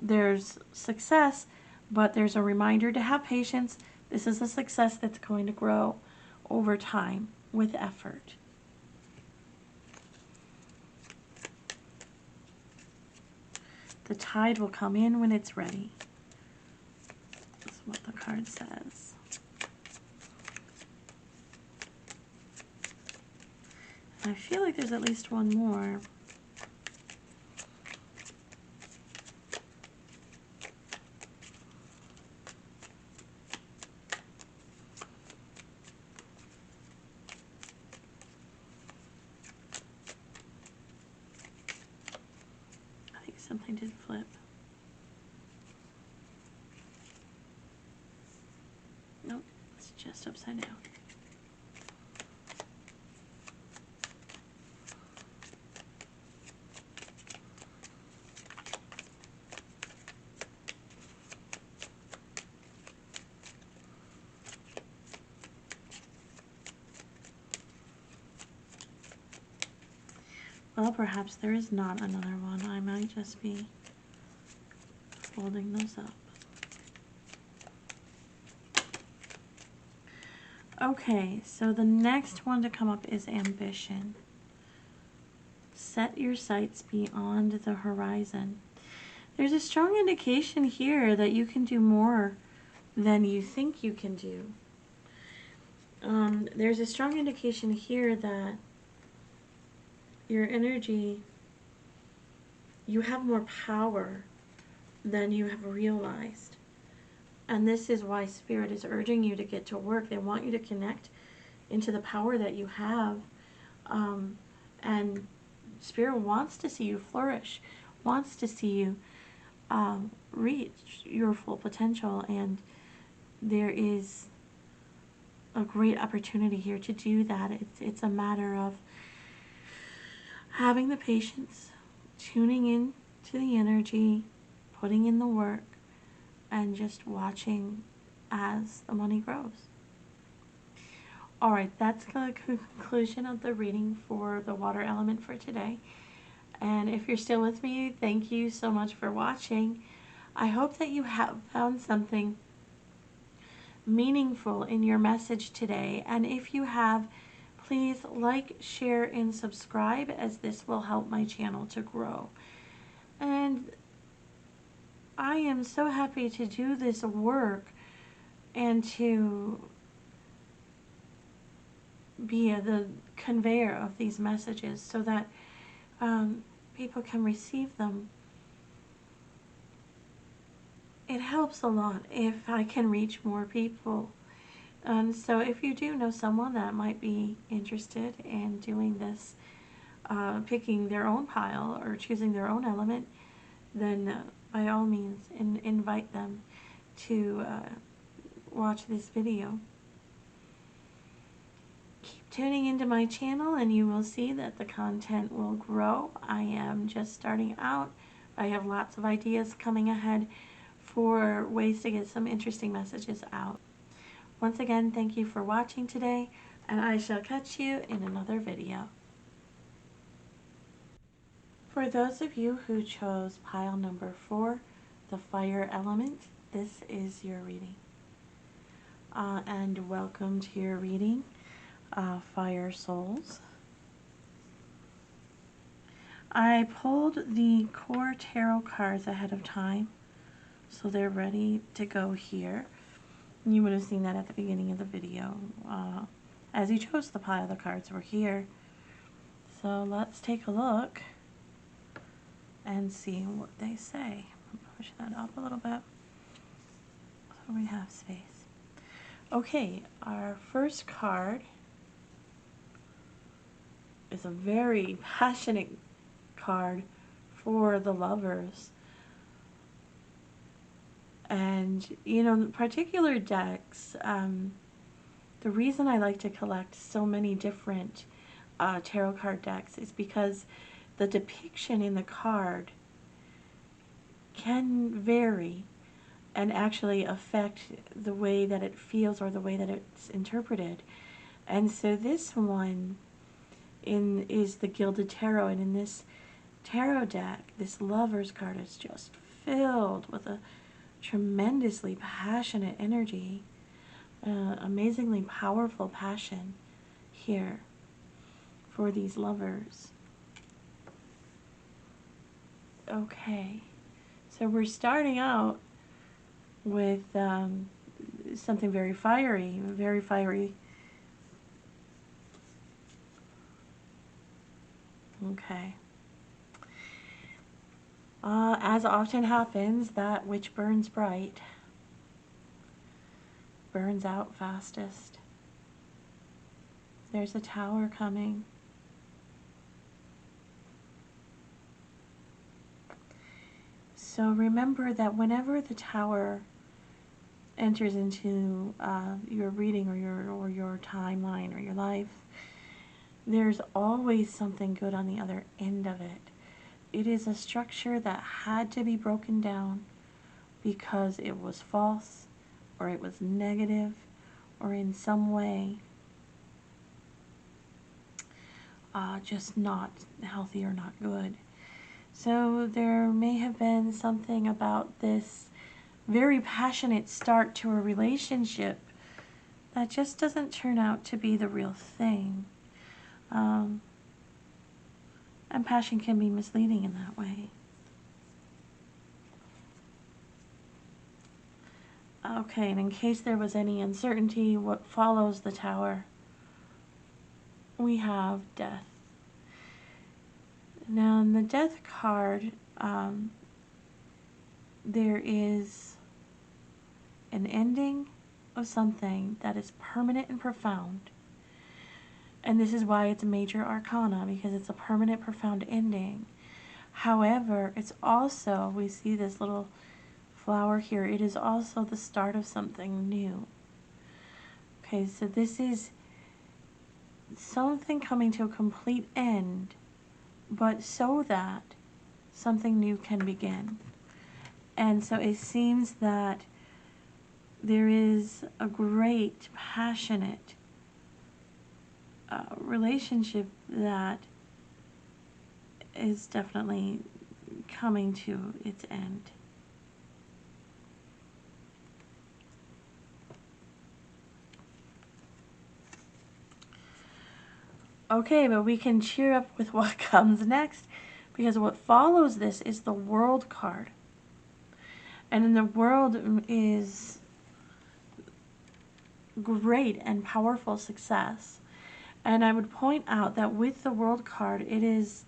there's success, but there's a reminder to have patience. This is a success that's going to grow over time with effort. The tide will come in when it's ready. That's what the card says. I feel like there's at least one more. I think something did flip. Nope, it's just upside down. Well, perhaps there is not another one. I might just be folding those up. Okay, so the next one to come up is Ambition. Set your sights beyond the horizon. There's a strong indication here that you can do more than you think you can do. There's a strong indication here that your energy, you have more power than you have realized. And this is why Spirit is urging you to get to work. They want you to connect into the power that you have. And Spirit wants to see you flourish, wants to see you reach your full potential. And there is a great opportunity here to do that. It's a matter of having the patience, tuning in to the energy, putting in the work, and just watching as the money grows. Alright, that's the conclusion of the reading for the water element for today. And if you're still with me, thank you so much for watching. I hope that you have found something meaningful in your message today. And if you have, please like, share, and subscribe, as this will help my channel to grow. And I am so happy to do this work and to be the conveyor of these messages so that people can receive them. It helps a lot if I can reach more people. And so if you do know someone that might be interested in doing this, picking their own pile or choosing their own element, then by all means invite them to watch this video. Keep tuning into my channel and you will see that the content will grow. I am just starting out. I have lots of ideas coming ahead for ways to get some interesting messages out. Once again, thank you for watching today, and I shall catch you in another video. For those of you who chose pile number 4, the fire element, this is your reading. And welcome to your reading, Fire Souls. I pulled the core tarot cards ahead of time, so they're ready to go here. You would have seen that at the beginning of the video. As you chose the pile, the cards were here. So let's take a look and see what they say. Push that up a little bit so we have space. Okay, our first card is a very passionate card for the lovers. And, you know, particular decks, the reason I like to collect so many different tarot card decks is because the depiction in the card can vary and actually affect the way that it feels or the way that it's interpreted. And so this one is the Gilded Tarot, and in this tarot deck, this Lover's card is just filled with a tremendously passionate energy, amazingly powerful passion here for these lovers. Okay, so we're starting out with something very fiery, very fiery. Okay. As often happens, that which burns bright burns out fastest. There's a tower coming. So remember that whenever the tower enters into your reading or your timeline or your life, there's always something good on the other end of it. It is a structure that had to be broken down because it was false, or it was negative, or in some way just not healthy or not good. So there may have been something about this very passionate start to a relationship that just doesn't turn out to be the real thing. And passion can be misleading in that way. Okay, and in case there was any uncertainty, what follows the tower, we have death. Now, in the death card, there is an ending of something that is permanent and profound. And this is why it's a major arcana, because it's a permanent, profound ending. However, it's also, we see this little flower here, it is also the start of something new. Okay, so this is something coming to a complete end, but so that something new can begin. And so it seems that there is a great, passionate relationship that is definitely coming to its end. Okay, but we can cheer up with what comes next, because what follows this is the World card. And in the World is great and powerful success. And I would point out that with the World card, it is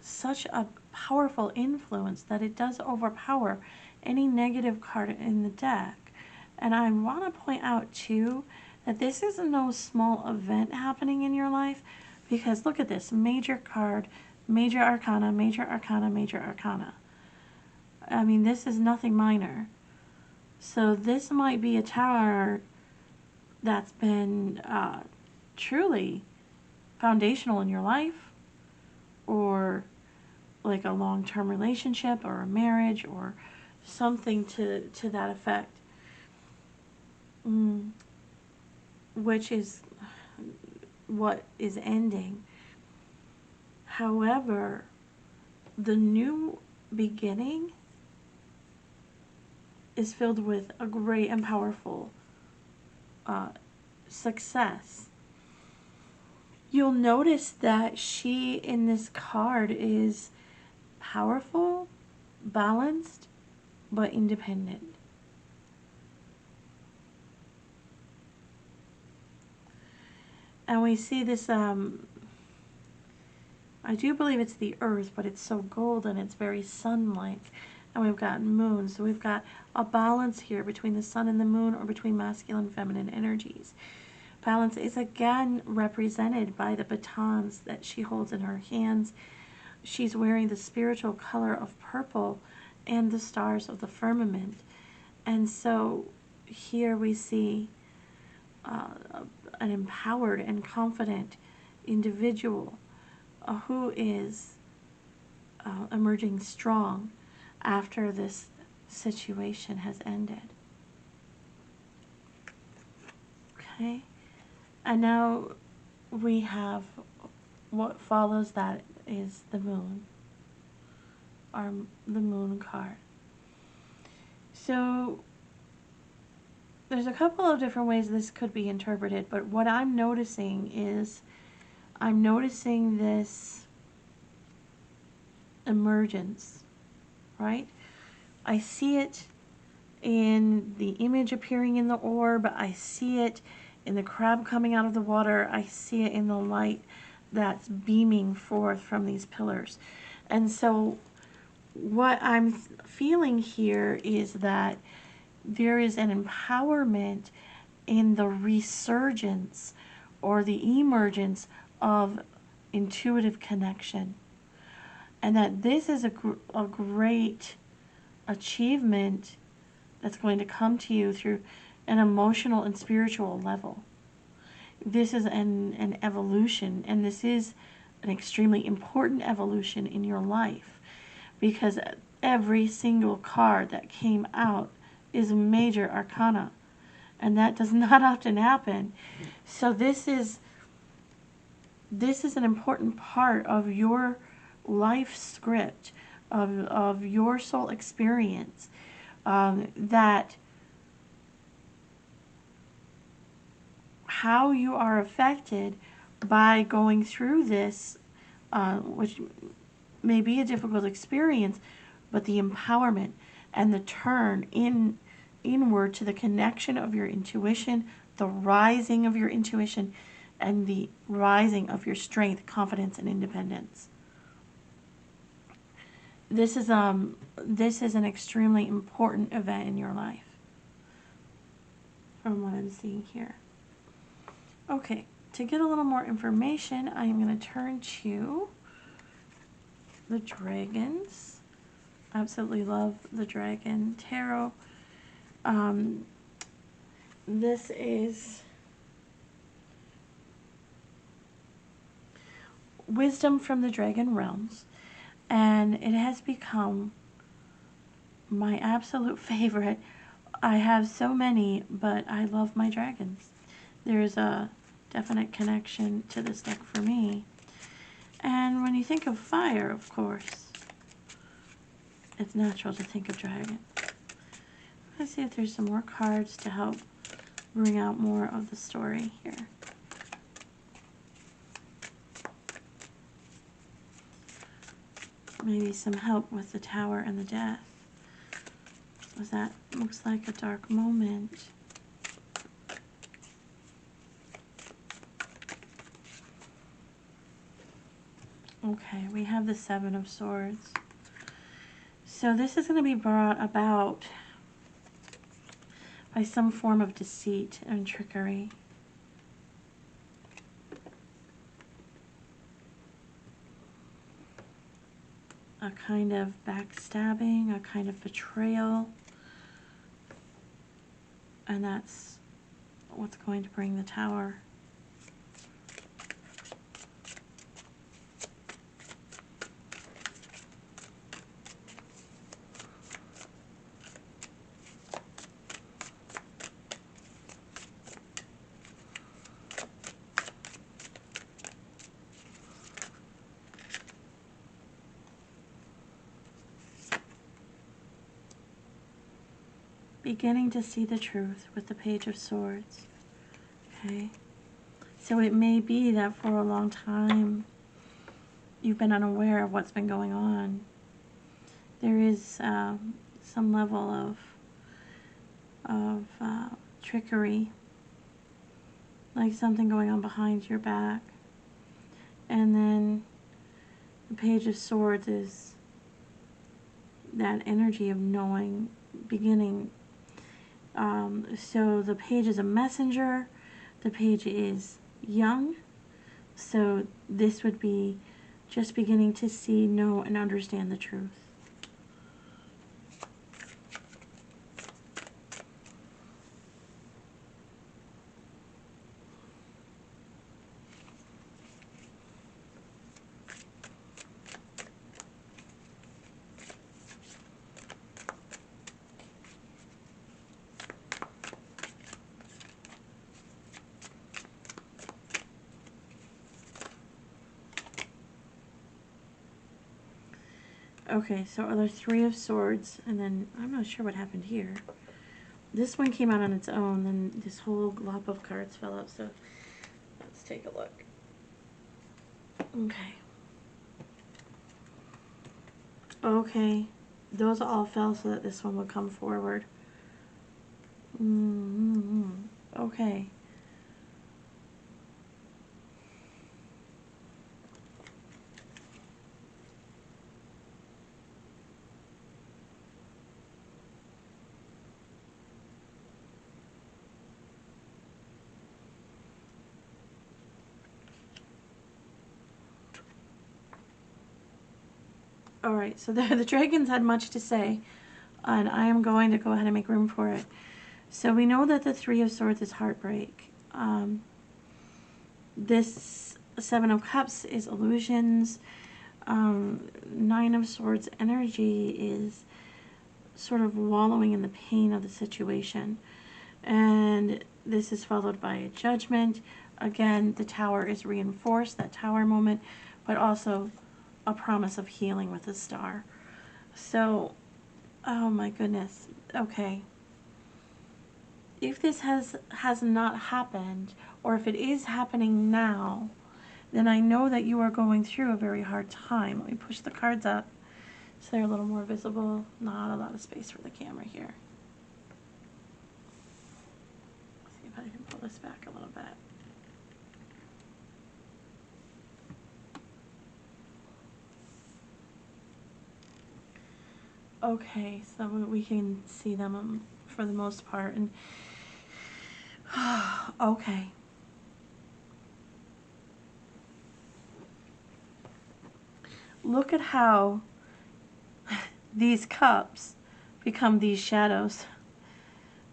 such a powerful influence that it does overpower any negative card in the deck. And I want to point out, too, that this is no small event happening in your life, because look at this, major card, major arcana, major arcana, major arcana. I mean, this is nothing minor. So this might be a tower that's been truly foundational in your life, or like a long-term relationship or a marriage or something to that effect, which is what is ending. However, the new beginning is filled with a great and powerful success. You'll notice that she in this card is powerful, balanced, but independent. And we see this I do believe it's the earth, but it's so golden, it's very sun-like. And we've got moon, so we've got a balance here between the sun and the moon, or between masculine and feminine energies. Balance is again represented by the batons that she holds in her hands. She's wearing the spiritual color of purple and the stars of the firmament. And so here we see an empowered and confident individual who is emerging strong after this situation has ended. Okay, and now we have what follows that is the moon, the moon card. So there's a couple of different ways this could be interpreted, but what I'm noticing is I'm noticing this emergence, right? I see it in the image appearing in the orb. I see it in the crab coming out of the water. I see it in the light that's beaming forth from these pillars. And so what I'm feeling here is that there is an empowerment in the resurgence or the emergence of intuitive connection. And that this is a great achievement that's going to come to you through an emotional and spiritual level. This is an evolution, and this is an extremely important evolution in your life, because every single card that came out is a major arcana, and that does not often happen. So this is an important part of your life script, of your soul experience, that how you are affected by going through this, which may be a difficult experience, but the empowerment and the turn inward to the connection of your intuition, the rising of your intuition, and the rising of your strength, confidence, and independence. This is an extremely important event in your life, from what I'm seeing here. Okay, to get a little more information, I am going to turn to the dragons. Absolutely love the dragon tarot. This is wisdom from the dragon realms, and it has become my absolute favorite. I have so many, but I love my dragons. There's a definite connection to this deck for me. And when you think of fire, of course, it's natural to think of dragon. Let's see if there's some more cards to help bring out more of the story here. Maybe some help with the tower and the death, because that looks like a dark moment. Okay, we have the Seven of Swords. So this is going to be brought about by some form of deceit and trickery. A kind of backstabbing, a kind of betrayal. And that's what's going to bring the tower. Beginning to see the truth with the Page of Swords. Okay, so it may be that for a long time you've been unaware of what's been going on. There is some level of trickery, like something going on behind your back, and then The Page of Swords is that energy of knowing, beginning. So the Page is a messenger. The Page is young. So this would be just beginning to see, know, and understand the truth. Okay, so are there 3 of Swords, and then I'm not sure what happened here. This one came out on its own, then this whole glop of cards fell out, so let's take a look. Okay. Okay, those all fell so that this one would come forward. Okay. Alright, so the dragons had much to say, and I am going to go ahead and make room for it. So we know that the 3 of Swords is heartbreak. This 7 of Cups is illusions. 9 of Swords energy is sort of wallowing in the pain of the situation. And this is followed by a Judgment. Again, the Tower is reinforced, that Tower moment, but also a promise of healing with a star. So, oh my goodness. Okay. If this has not happened, or if it is happening now, then I know that you are going through a very hard time. Let me push the cards up so they're a little more visible. Not a lot of space for the camera here. Let's see if I can pull this back a little bit. Okay, so we can see them for the most part. And okay. Look at how these cups become these shadows,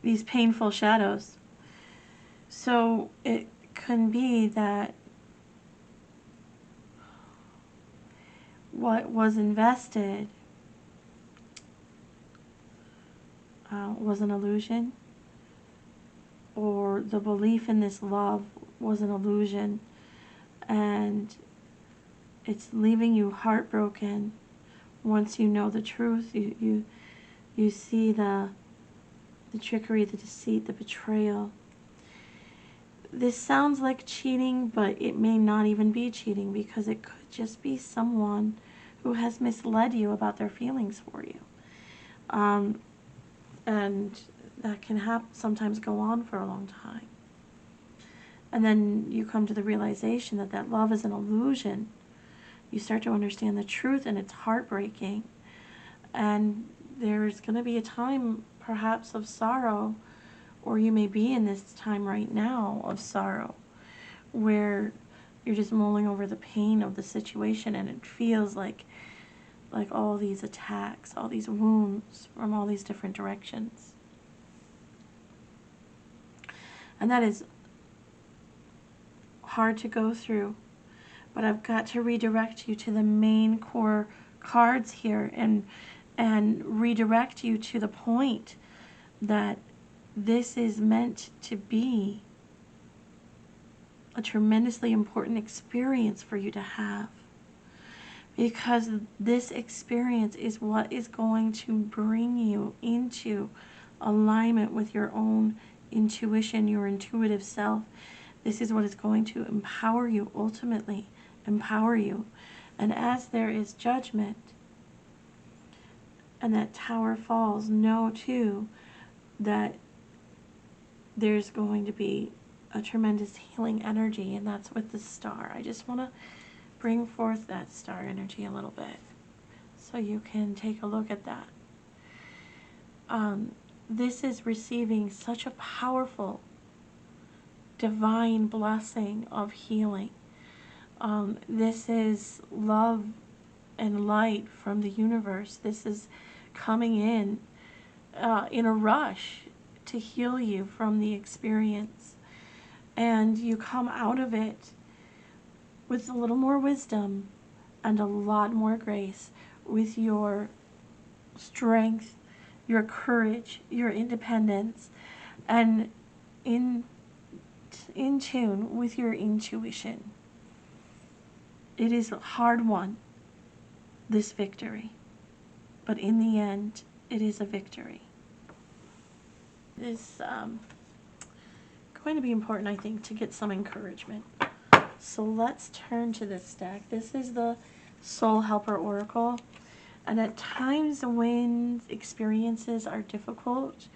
these painful shadows. So it can be that what was invested was an illusion, or the belief in this love was an illusion, and it's leaving you heartbroken. Once you know the truth, you see the trickery, the deceit, the betrayal. This sounds like cheating, but it may not even be cheating, because it could just be someone who has misled you about their feelings for you. And that can sometimes go on for a long time. And then you come to the realization that that love is an illusion. You start to understand the truth, and it's heartbreaking. And there's going to be a time, perhaps, of sorrow, or you may be in this time right now of sorrow, where you're just mulling over the pain of the situation, and it feels like all these attacks, all these wounds from all these different directions. And that is hard to go through, but I've got to redirect you to the main core cards here, and redirect you to the point that this is meant to be a tremendously important experience for you to have. Because this experience is what is going to bring you into alignment with your own intuition, your intuitive self. This is what is going to empower you, ultimately empower you. And as there is judgment and that tower falls, know too that there's going to be a tremendous healing energy, and that's with the star. I just want to bring forth that star energy a little bit so you can take a look at that. This is receiving such a powerful divine blessing of healing. This is love and light from the universe. This is coming in a rush to heal you from the experience. And you come out of it with a little more wisdom and a lot more grace, with your strength, your courage, your independence, and in tune with your intuition. It is a hard one, this victory, but in the end, it is a victory. It is going to be important, I think, to get some encouragement. So let's turn to this deck. This is the Soul Helper Oracle. And at times when experiences are difficult,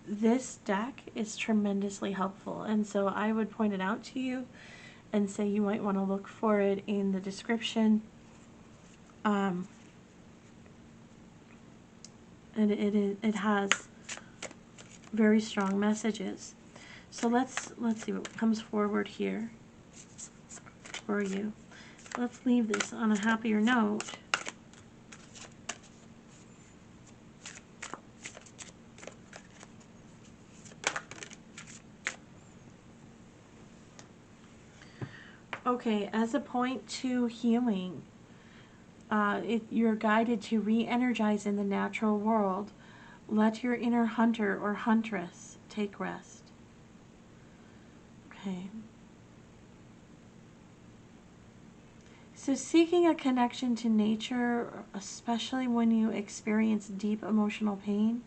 this deck is tremendously helpful. And so I would point it out to you and say you might want to look for it in the description. And it has very strong messages. So let's see what comes forward here for you. Let's leave this on a happier note. Okay, as a point to healing, you're guided to re-energize in the natural world. Let your inner hunter or huntress take rest. Okay. So seeking a connection to nature, especially when you experience deep emotional pain,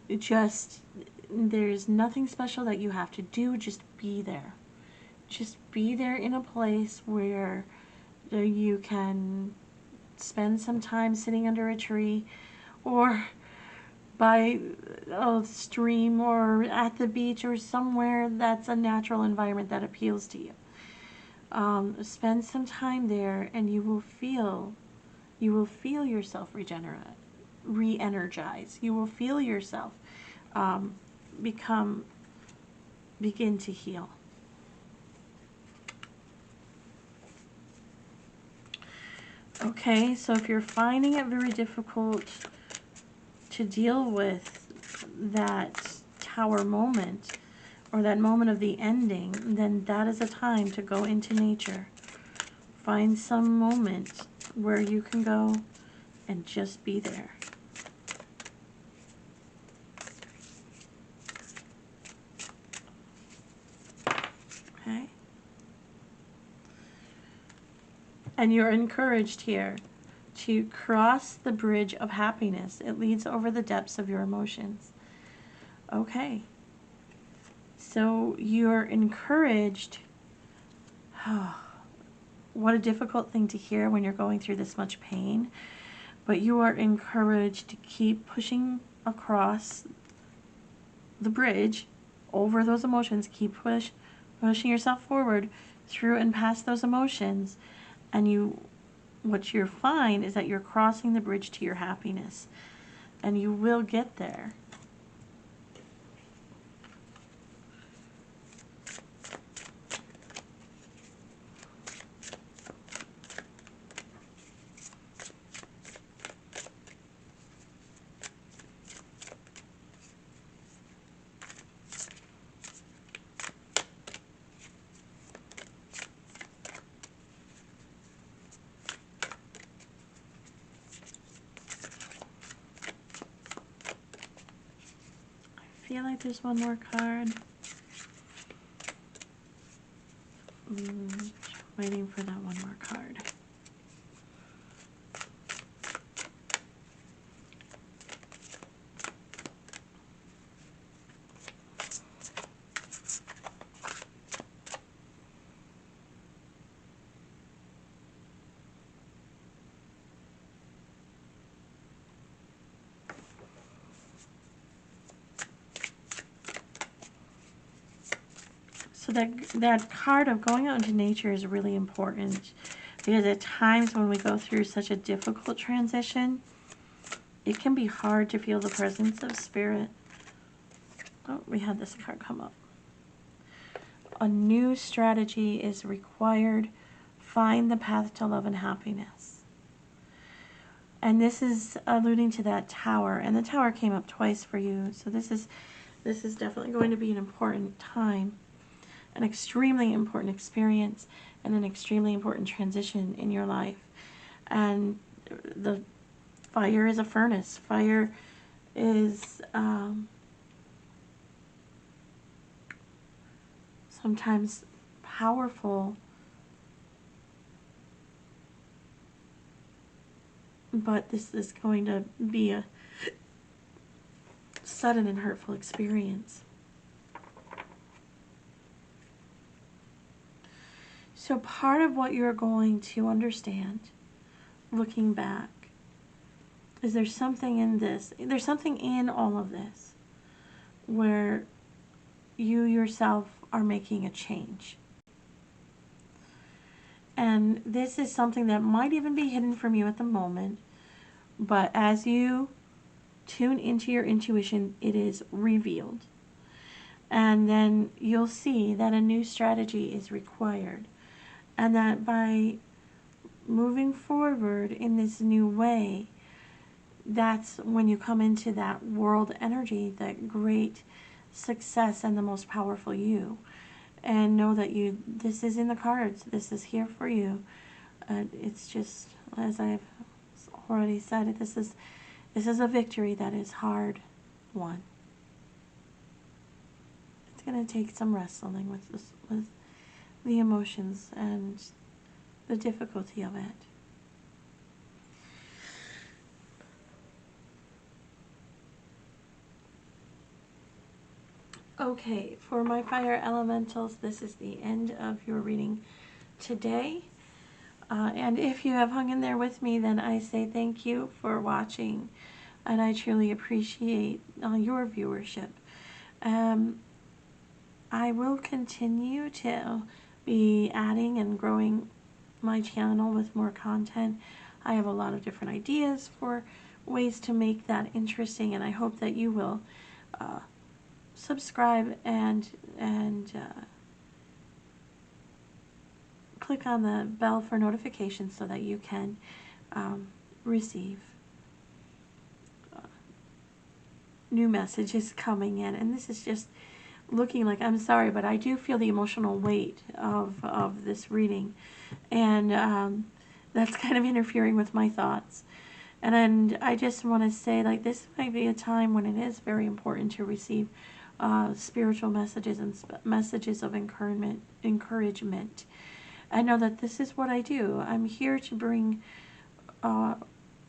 there's nothing special that you have to do, just be there. Just be there in a place where you can spend some time sitting under a tree or by a stream or at the beach or somewhere that's a natural environment that appeals to you. Spend some time there and you will feel yourself re-energize. You will feel yourself begin to heal. Okay, so if you're finding it very difficult to deal with that tower moment or that moment of the ending, then that is a time to go into nature. Find some moment where you can go and just be there. Okay? And you're encouraged here to cross the bridge of happiness. It leads over the depths of your emotions. Okay. So you're encouraged. Oh, what a difficult thing to hear when you're going through this much pain. But you are encouraged to keep pushing across the bridge over those emotions. Keep pushing yourself forward through and past those emotions. And what you'll find is that you're crossing the bridge to your happiness. And you will get there. I feel like there's one more card. Waiting for that one more card. So that card of going out into nature is really important Because at times when we go through such a difficult transition, it can be hard to feel the presence of spirit. Oh, we had this card come up. A new strategy is required. Find the path to love and happiness. And this is alluding to that tower. And the tower came up twice for you. So this is definitely going to be an important time. An extremely important experience. And an extremely important transition in your life. And the fire is a furnace. Fire is sometimes powerful, but this is going to be a sudden and hurtful experience. So part of what you're going to understand, looking back, is there's something in this, there's something in all of this, where you yourself are making a change. And this is something that might even be hidden from you at the moment, but as you tune into your intuition, it is revealed. And then you'll see that a new strategy is required. And that by moving forward in this new way, that's when you come into that world energy, that great success and the most powerful you. And know that this is in the cards. This is here for you. It's just, as I've already said, this is a victory that is hard won. It's going to take some wrestling with the emotions and the difficulty of it. Okay, for my fire elementals, this is the end of your reading today. And if you have hung in there with me, then I say thank you for watching, and I truly appreciate your viewership. I will continue to be adding and growing my channel with more content. I have a lot of different ideas for ways to make that interesting, and I hope that you will subscribe and click on the bell for notifications so that you can receive new messages coming in. And this is just looking like, I'm sorry, but I do feel the emotional weight of this reading, and that's kind of interfering with my thoughts. And I just want to say, like, this might be a time when it is very important to receive spiritual messages and messages of encouragement. I know that this is what I do. I'm here to bring the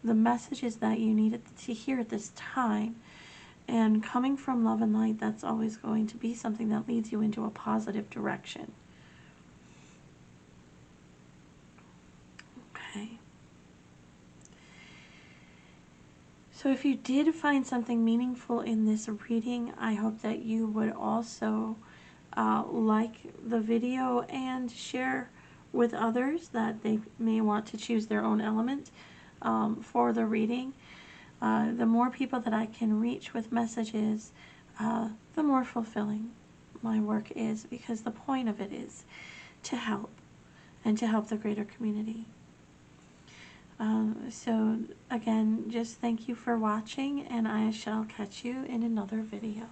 messages that you needed to hear at this time. And coming from love and light, that's always going to be something that leads you into a positive direction. Okay. So if you did find something meaningful in this reading, I hope that you would also like the video and share with others that they may want to choose their own element for the reading. The more people that I can reach with messages, the more fulfilling my work is, because the point of it is to help, and to help the greater community. So again, just thank you for watching, and I shall catch you in another video.